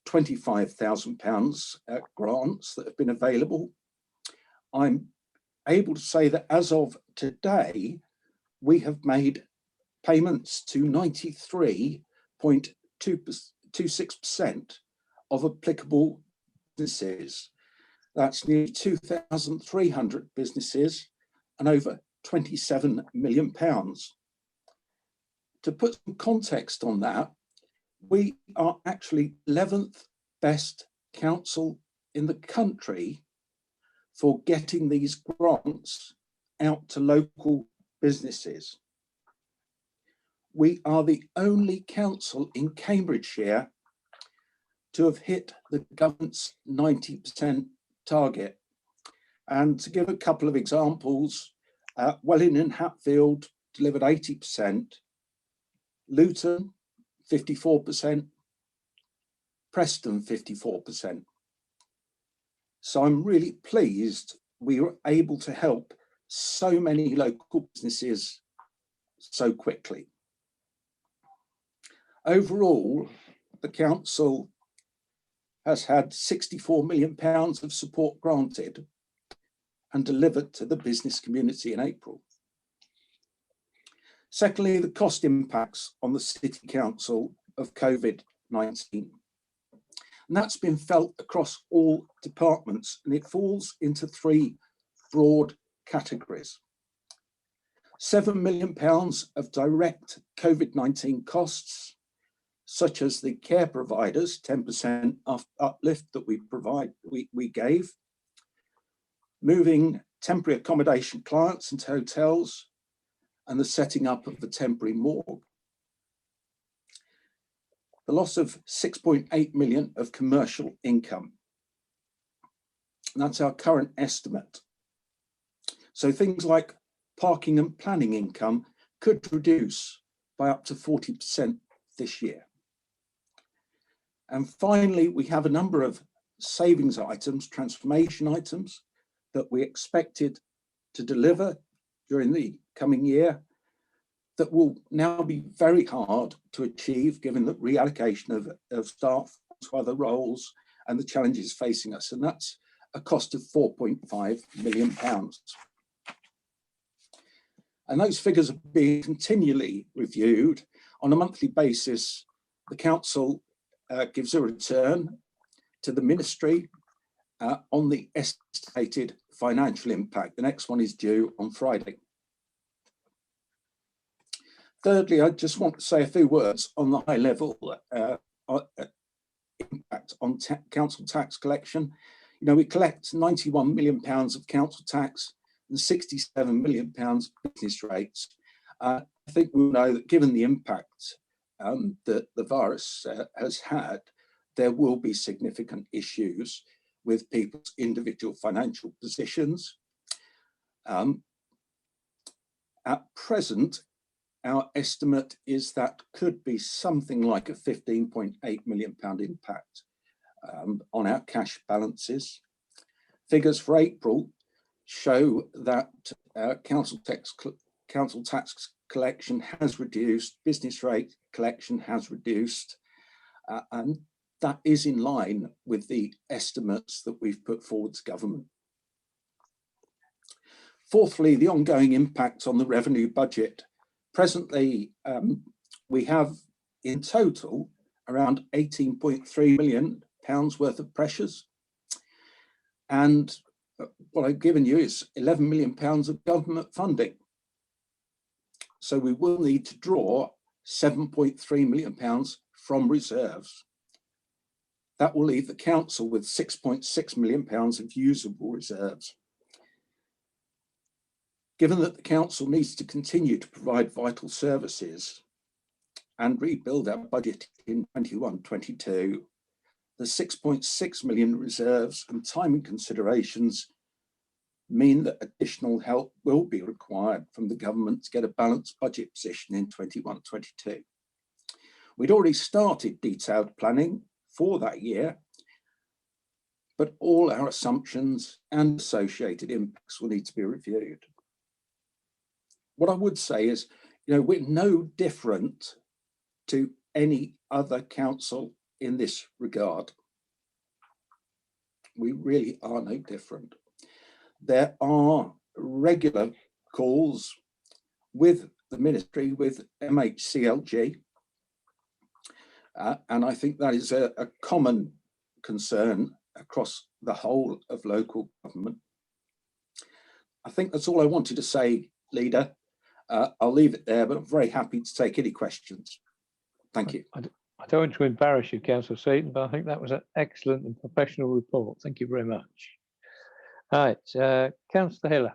£25,000 grants that have been available. I'm able to say that as of today, we have made payments to 93.26% of applicable businesses. That's nearly 2,300 businesses and over £27 million. To put some context on that, we are actually 11th best council in the country for getting these grants out to local businesses. We are the only council in Cambridgeshire to have hit the government's 90% target. And to give a couple of examples, Welling and Hatfield delivered 80%, Luton 54%, Preston 54%. So I'm really pleased we were able to help so many local businesses so quickly. Overall, the council has had £64 million of support granted and delivered to the business community in April. Secondly, the cost impacts on the City Council of COVID-19. And that's been felt across all departments, and it falls into three broad categories. £7 million of direct COVID-19 costs, such as the care providers, 10% uplift that we gave, moving temporary accommodation clients into hotels, and the setting up of the temporary morgue. The loss of 6.8 million of commercial income. And that's our current estimate. So things like parking and planning income could reduce by up to 40% this year. And finally, we have a number of savings items, transformation items that we expected to deliver during the coming year that will now be very hard to achieve given the reallocation of staff to other roles and the challenges facing us. And that's a cost of £4.5 million. And those figures are being continually reviewed on a monthly basis. The council gives a return to the ministry on the estimated financial impact. The next one is due on Friday. Thirdly, I just want to say a few words on the high level impact on council tax collection. You know, we collect £91 million of council tax and £67 million business rates. I think we know that given the impact that the virus has had, there will be significant issues with people's individual financial positions. At present, our estimate is that could be something like a £15.8 million impact on our cash balances. Figures for April show that council tax collection has reduced, business rate collection has reduced, and that is in line with the estimates that we've put forward to government. Fourthly, the ongoing impact on the revenue budget. Presently, we have in total around £18.3 million worth of pressures. And what I've given you is £11 million of government funding. So we will need to draw £7.3 million from reserves. That will leave the council with £6.6 million of usable reserves. Given that the council needs to continue to provide vital services and rebuild our budget in 21-22, the 6.6 million reserves and timing considerations mean that additional help will be required from the government to get a balanced budget position in 21-22. We'd already started detailed planning for that year, but all our assumptions and associated impacts will need to be reviewed. What I would say is, you know, we're no different to any other council in this regard. We really are no different. There are regular calls with the ministry, with MHCLG, and I think that is a common concern across the whole of local government. I think that's all I wanted to say, Leader. I'll leave it there, but I'm very happy to take any questions. Thank you. I don't want to embarrass you, Councillor Seaton, but I think that was an excellent and professional report. Thank you very much. Right, Councillor Hiller.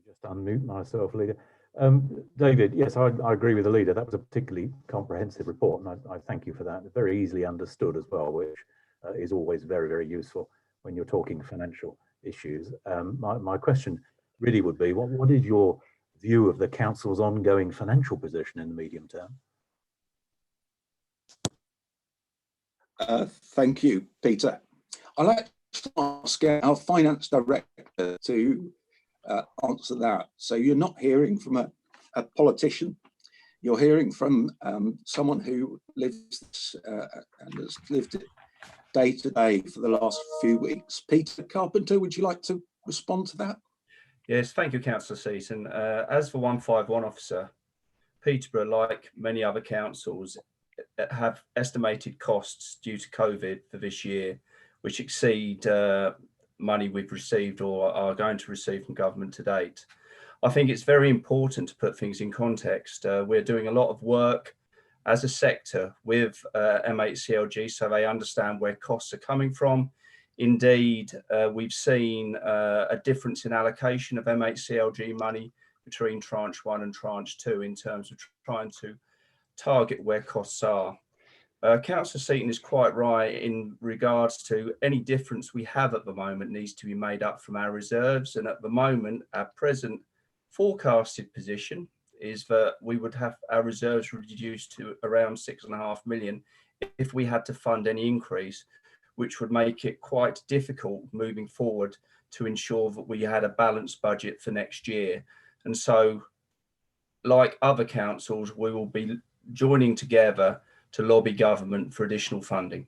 Just unmute myself, Leader. David, yes, I agree with the Leader. That was a particularly comprehensive report, and I thank you for that. Very easily understood as well, which is always very, very useful when you're talking financial issues. My question really would be, what is your view of the Council's ongoing financial position in the medium term? Thank you, Peter. I'd like to ask our Finance Director to answer that. So you're not hearing from a politician, you're hearing from someone who lives and has lived it day to day for the last few weeks. Peter Carpenter, would you like to respond to that? Yes, thank you, Councillor Seaton. As for 151 officer, Peterborough, like many other councils, have estimated costs due to COVID for this year, which exceed money we've received or are going to receive from government to date. I think it's very important to put things in context. We're doing a lot of work as a sector with MHCLG, so they understand where costs are coming from. Indeed, we've seen a difference in allocation of MHCLG money between tranche 1 and tranche 2 in terms of trying to target where costs are. Councillor Seaton is quite right in regards to any difference we have at the moment needs to be made up from our reserves, and at the moment our present forecasted position is that we would have our reserves reduced to around 6.5 million if we had to fund any increase, which would make it quite difficult moving forward to ensure that we had a balanced budget for next year. And so, like other councils, we will be joining together to lobby government for additional funding.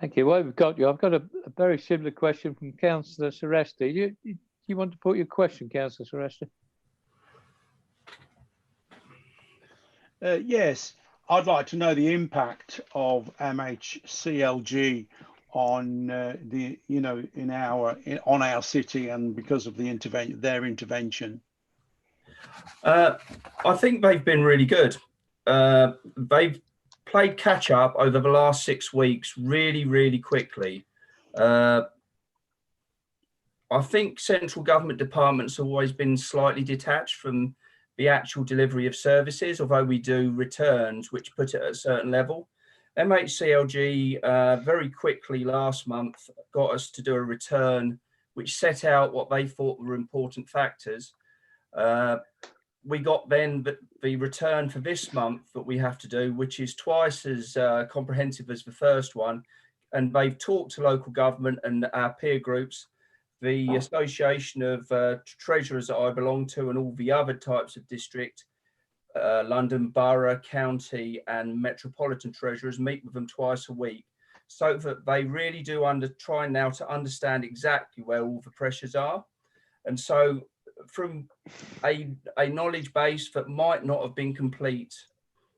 Thank you. Well, we've got you. I've got a very similar question from Councillor Seresti. Do you want to put your question, Councillor Seresti? Yes, I'd like to know the impact of MHCLG on on our city and because of their intervention. I think they've been really good. They've played catch up over the last 6 weeks really, really quickly. I think central government departments have always been slightly detached from the actual delivery of services, although we do returns which put it at a certain level. MHCLG very quickly last month got us to do a return which set out what they thought were important factors. We got then the return for this month that we have to do, which is twice as comprehensive as the first one. And they've talked to local government and our peer groups, the Association of Treasurers that I belong to, and all the other types of district, London Borough, County and Metropolitan Treasurers meet with them twice a week, so that they really do try now to understand exactly where all the pressures are. And so from a knowledge base that might not have been complete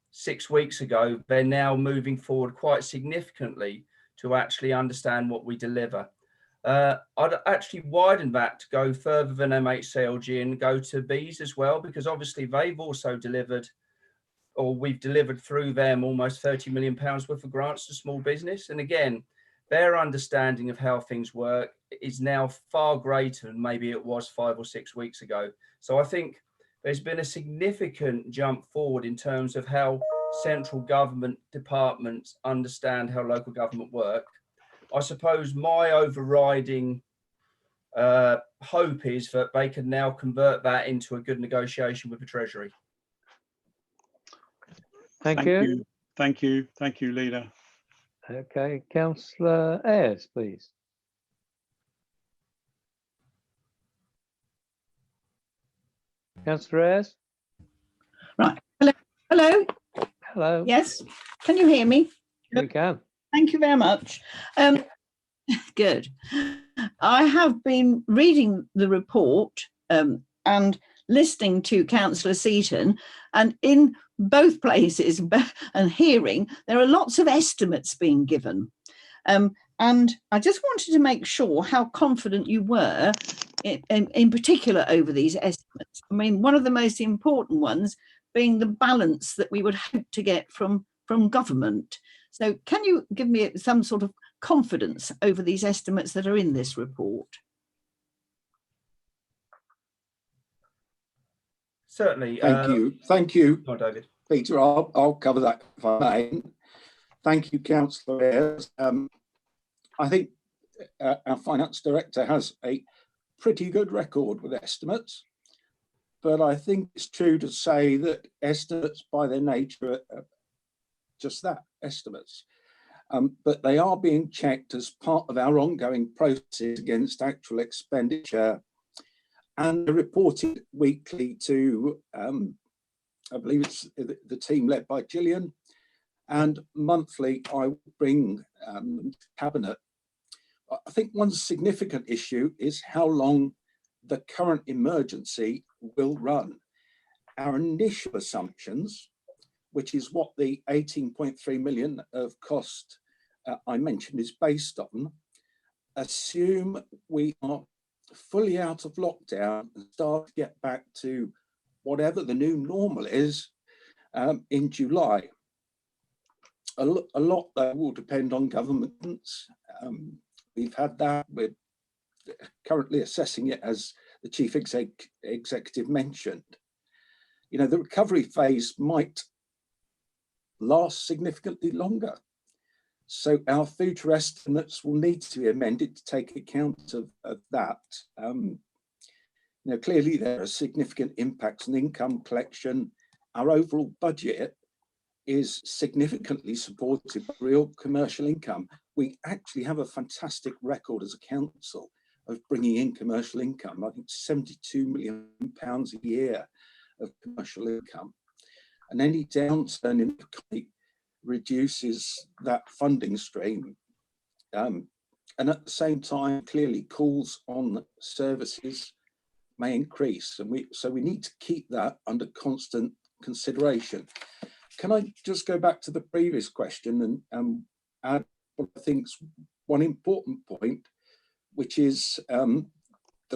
6 weeks ago, they're now moving forward quite significantly to actually understand what we deliver. I'd actually widen that to go further than MHCLG and go to Bees as well, because obviously they've also delivered, or we've delivered through them, almost £30 million worth of grants to small business. And again, their understanding of how things work is now far greater than maybe it was 5 or 6 weeks ago. So I think there's been a significant jump forward in terms of how central government departments understand how local government work. I suppose my overriding hope is that they can now convert that into a good negotiation with the Treasury. Thank you. Thank you, Leader. Okay, Councillor Ayres, please. Councillor Ayres? Right. Hello. Hello. Hello. Yes. Can you hear me? We can. Thank you very much. Good. I have been reading the report and listening to Councillor Seaton, and in both places and hearing, there are lots of estimates being given. And I just wanted to make sure how confident you were in particular over these estimates. I mean, one of the most important ones being the balance that we would hope to get from from government. So can you give me some sort of confidence over these estimates that are in this report? Certainly. Thank you, Oh, David. Peter. I'll cover that if I may. Thank you, Councillor Ayres. I think our Finance Director has a pretty good record with estimates, but I think it's true to say that estimates by their nature are just that, estimates. But they are being checked as part of our ongoing process against actual expenditure, and they're reported weekly to, I believe it's the team led by Gillian, and monthly I bring Cabinet. I think one significant issue is how long the current emergency will run. Our initial assumptions, which is what the 18.3 million of cost I mentioned is based on, assume we are fully out of lockdown and start to get back to whatever the new normal is in July. A lot though will depend on governments. We've had that. We're currently assessing it, as the Chief Executive mentioned. You know, the recovery phase might last significantly longer. So our future estimates will need to be amended to take account of that. You know, clearly there are significant impacts on income collection. Our overall budget is significantly supported by real commercial income. We actually have a fantastic record as a council of bringing in commercial income. I think £72 million a year of commercial income. And any downturn in the economy reduces that funding stream. And at the same time, clearly calls on services may increase. And so we need to keep that under constant consideration. Can I just go back to the previous question and add what I think is one important point, which is the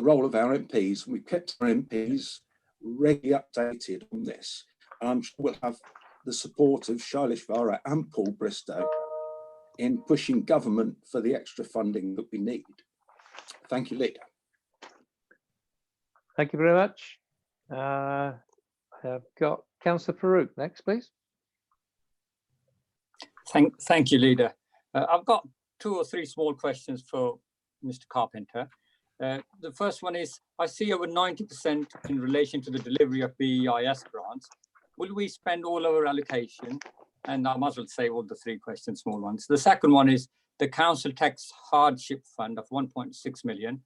role of our MPs. We've kept our MPs regularly updated on this. And I'm sure we'll have the support of Shailesh Vara and Paul Bristow in pushing government for the extra funding that we need. Thank you, Leader. Thank you very much. I've got Councillor Farouk next, please. Thank you, Leader. I've got 2 or 3 small questions for Mr. Carpenter. The first one is, I see over 90% in relation to the delivery of BEIS grants. Will we spend all our allocation? And I might as well say all the 3 questions, small ones. The second one is the council tax hardship fund of 1.6 million.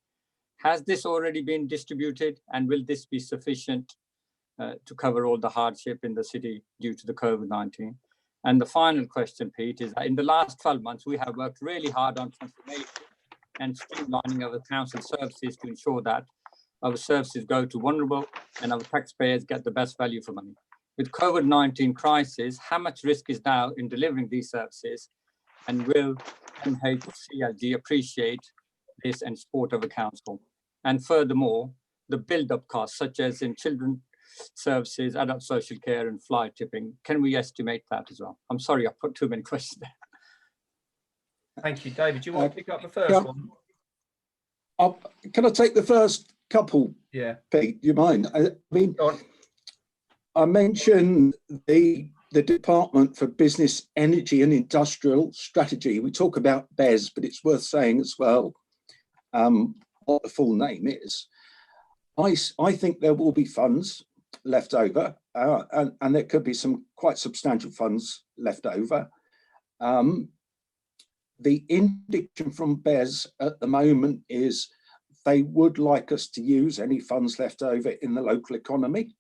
Has this already been distributed, and will this be sufficient to cover all the hardship in the city due to the COVID-19? And the final question, Pete, is that in the last 12 months, we have worked really hard on transformation and streamlining our council services to ensure that our services go to vulnerable and our taxpayers get the best value for money. With COVID-19 crisis, how much risk is now in delivering these services, and will MHCLG appreciate this and support our council? And furthermore, the build-up costs, such as in children services, adult social care and fly tipping, can we estimate that as well? I'm sorry, I put too many questions there. Thank you, David. Do you want to pick up the first one? Can I take the first couple? Yeah. Pete, do you mind? I mean, I mentioned the Department for Business, Energy and Industrial Strategy. We talk about BES, but it's worth saying as well what the full name is. I think there will be funds left over, and there could be some quite substantial funds left over. The indication from BES at the moment is they would like us to use any funds left over in the local economy.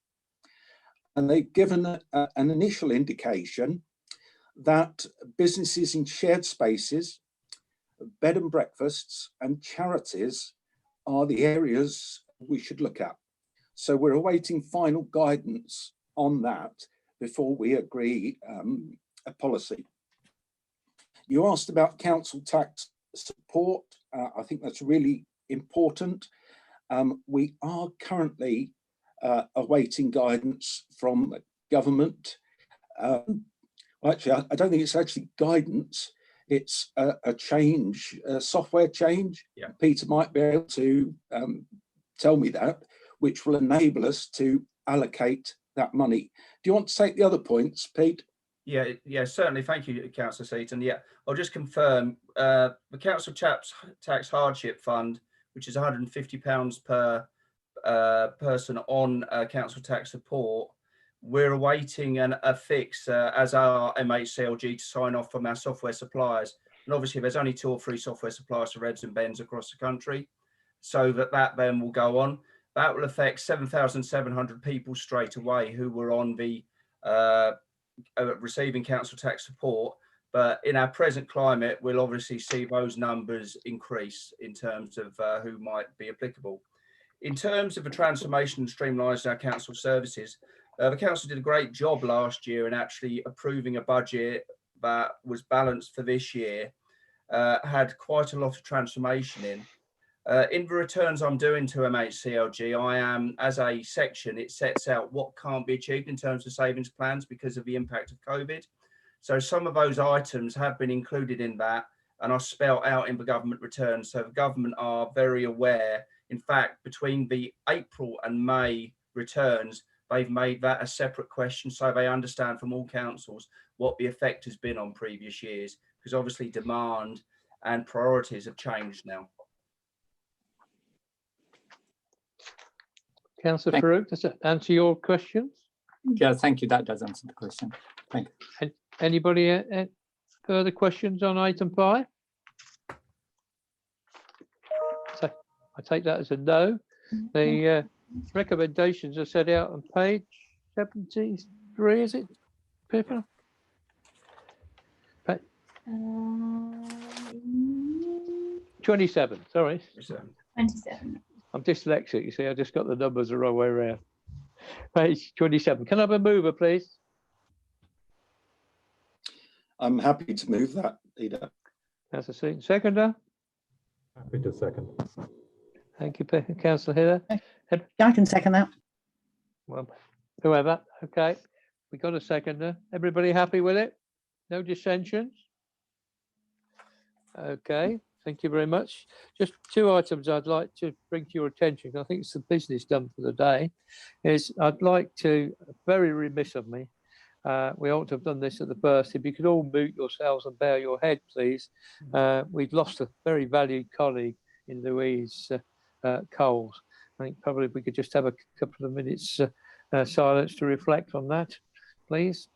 And they've given an initial indication that businesses in shared spaces, bed and breakfasts and charities are the areas we should look at. So we're awaiting final guidance on that before we agree a policy. You asked about council tax support. I think that's really important. We are currently awaiting guidance from government. Actually, I don't think it's actually guidance. It's a change, a software change. Yeah. Peter might be able to tell me that, which will enable us to allocate that money. Do you want to take the other points, Pete? Yeah, certainly. Thank you, Councillor Seaton. Yeah, I'll just confirm the Council Tax Hardship Fund, which is £150 per person on council tax support. We're awaiting a fix as our MHCLG to sign off from our software suppliers. And obviously there's only 2 or 3 software suppliers for Reds and Bens across the country. So that then will go on. That will affect 7,700 people straight away who were on the receiving council tax support. But in our present climate, we'll obviously see those numbers increase in terms of who might be applicable. In terms of a transformation and streamlining our council services, the council did a great job last year in actually approving a budget that was balanced for this year, had quite a lot of transformation in. In the returns I'm doing to MHCLG, I am, as a section, it sets out what can't be achieved in terms of savings plans because of the impact of COVID. So some of those items have been included in that and are spelled out in the government returns. So the government are very aware. In fact, between the April and May returns, they've made that a separate question so they understand from all councils what the effect has been on previous years, because obviously demand and priorities have changed now. Councillor Farouk, does that answer your questions? Yeah, thank you. That does answer the question. Thank you. Anybody further questions on item 5? So I take that as a no. The recommendations are set out on page 73, is it, Pippa? 27, sorry. 27. I'm dyslexic, you see, I just got the numbers the wrong way around. Page 27. Can I have a mover, please? I'm happy to move that, Leader. Councillor Seaton, seconder. Happy to second. Thank you, Councillor Hiller. I can second that. Well, whoever. Okay, we got a seconder. Everybody happy with it? No dissensions? Okay, thank you very much. Just 2 items I'd like to bring to your attention. I think it's the business done for the day. Is I'd like to, very remiss of me, we ought to have done this at the first. If you could all mute yourselves and bow your head, please. We've lost a very valued colleague in Louise Coles. I think probably we could just have a couple of minutes silence to reflect on that, please.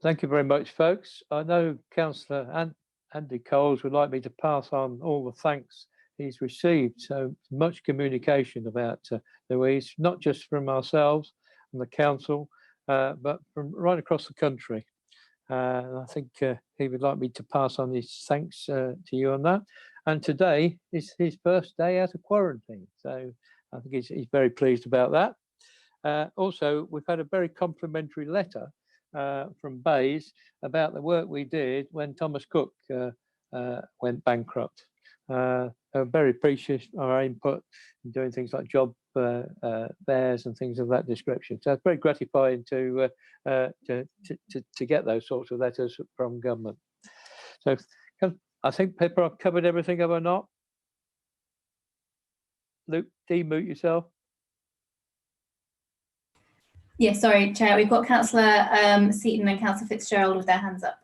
Thank you very much, folks. I know Councillor Andy Coles would like me to pass on all the thanks he's received. So much communication about Louise, not just from ourselves and the council, but from right across the country. And I think he would like me to pass on his thanks to you on that. And today is his first day out of quarantine. So I think he's very pleased about that. Also, we've had a very complimentary letter from Bays about the work we did when Thomas Cook went bankrupt. They were very appreciative of our input in doing things like job fairs and things of that description. So it's very gratifying to get those sorts of letters from government. So I think, Pippa, I've covered everything, have I not? Luke, demute yourself. Yeah, sorry, Chair. We've got Councillor Seaton and Councillor Fitzgerald with their hands up.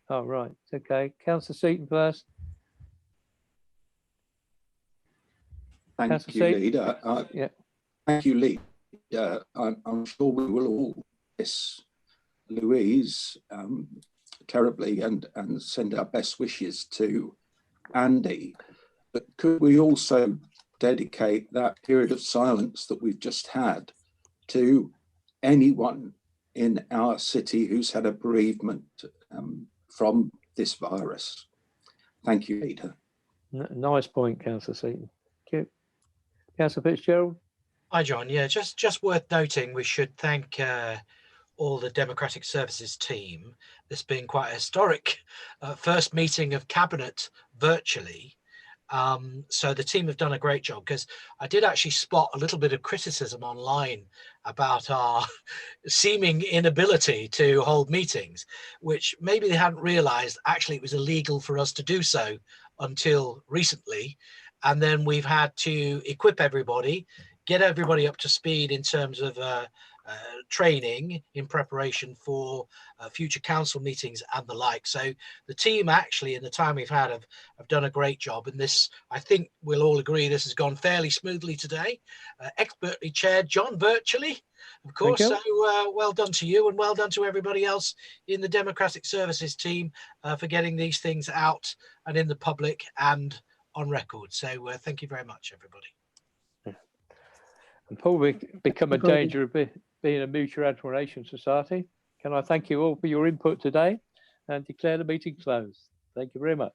Oh, right. Okay. Councillor Seaton first. Thank Councillor you, Seaton. Leader. Yeah. Thank you, Leader. I'm sure we will all miss Louise terribly and send our best wishes to Andy. But could we also dedicate that period of silence that we've just had to anyone in our city who's had a bereavement from this virus? Thank you, Leader. Nice point, Councillor Seaton. Thank you. Councillor Fitzgerald. Hi, John. Yeah, just worth noting, we should thank all the Democratic Services team. This being quite a historic first meeting of Cabinet virtually. So the team have done a great job, because I did actually spot a little bit of criticism online about our seeming inability to hold meetings, which maybe they hadn't realized actually it was illegal for us to do so until recently. And then we've had to equip everybody, get everybody up to speed in terms of training in preparation for future council meetings and the like. So the team actually in the time we've had have done a great job, and this, I think we'll all agree, this has gone fairly smoothly today, expertly chaired, John, virtually, of course. So well done to you, and well done to everybody else in the Democratic Services team for getting these things out and in the public and on record. So thank you very much, everybody. And Paul, we become a danger of being a mutual admiration society. Can I thank you all for your input today and declare the meeting closed? Thank you very much.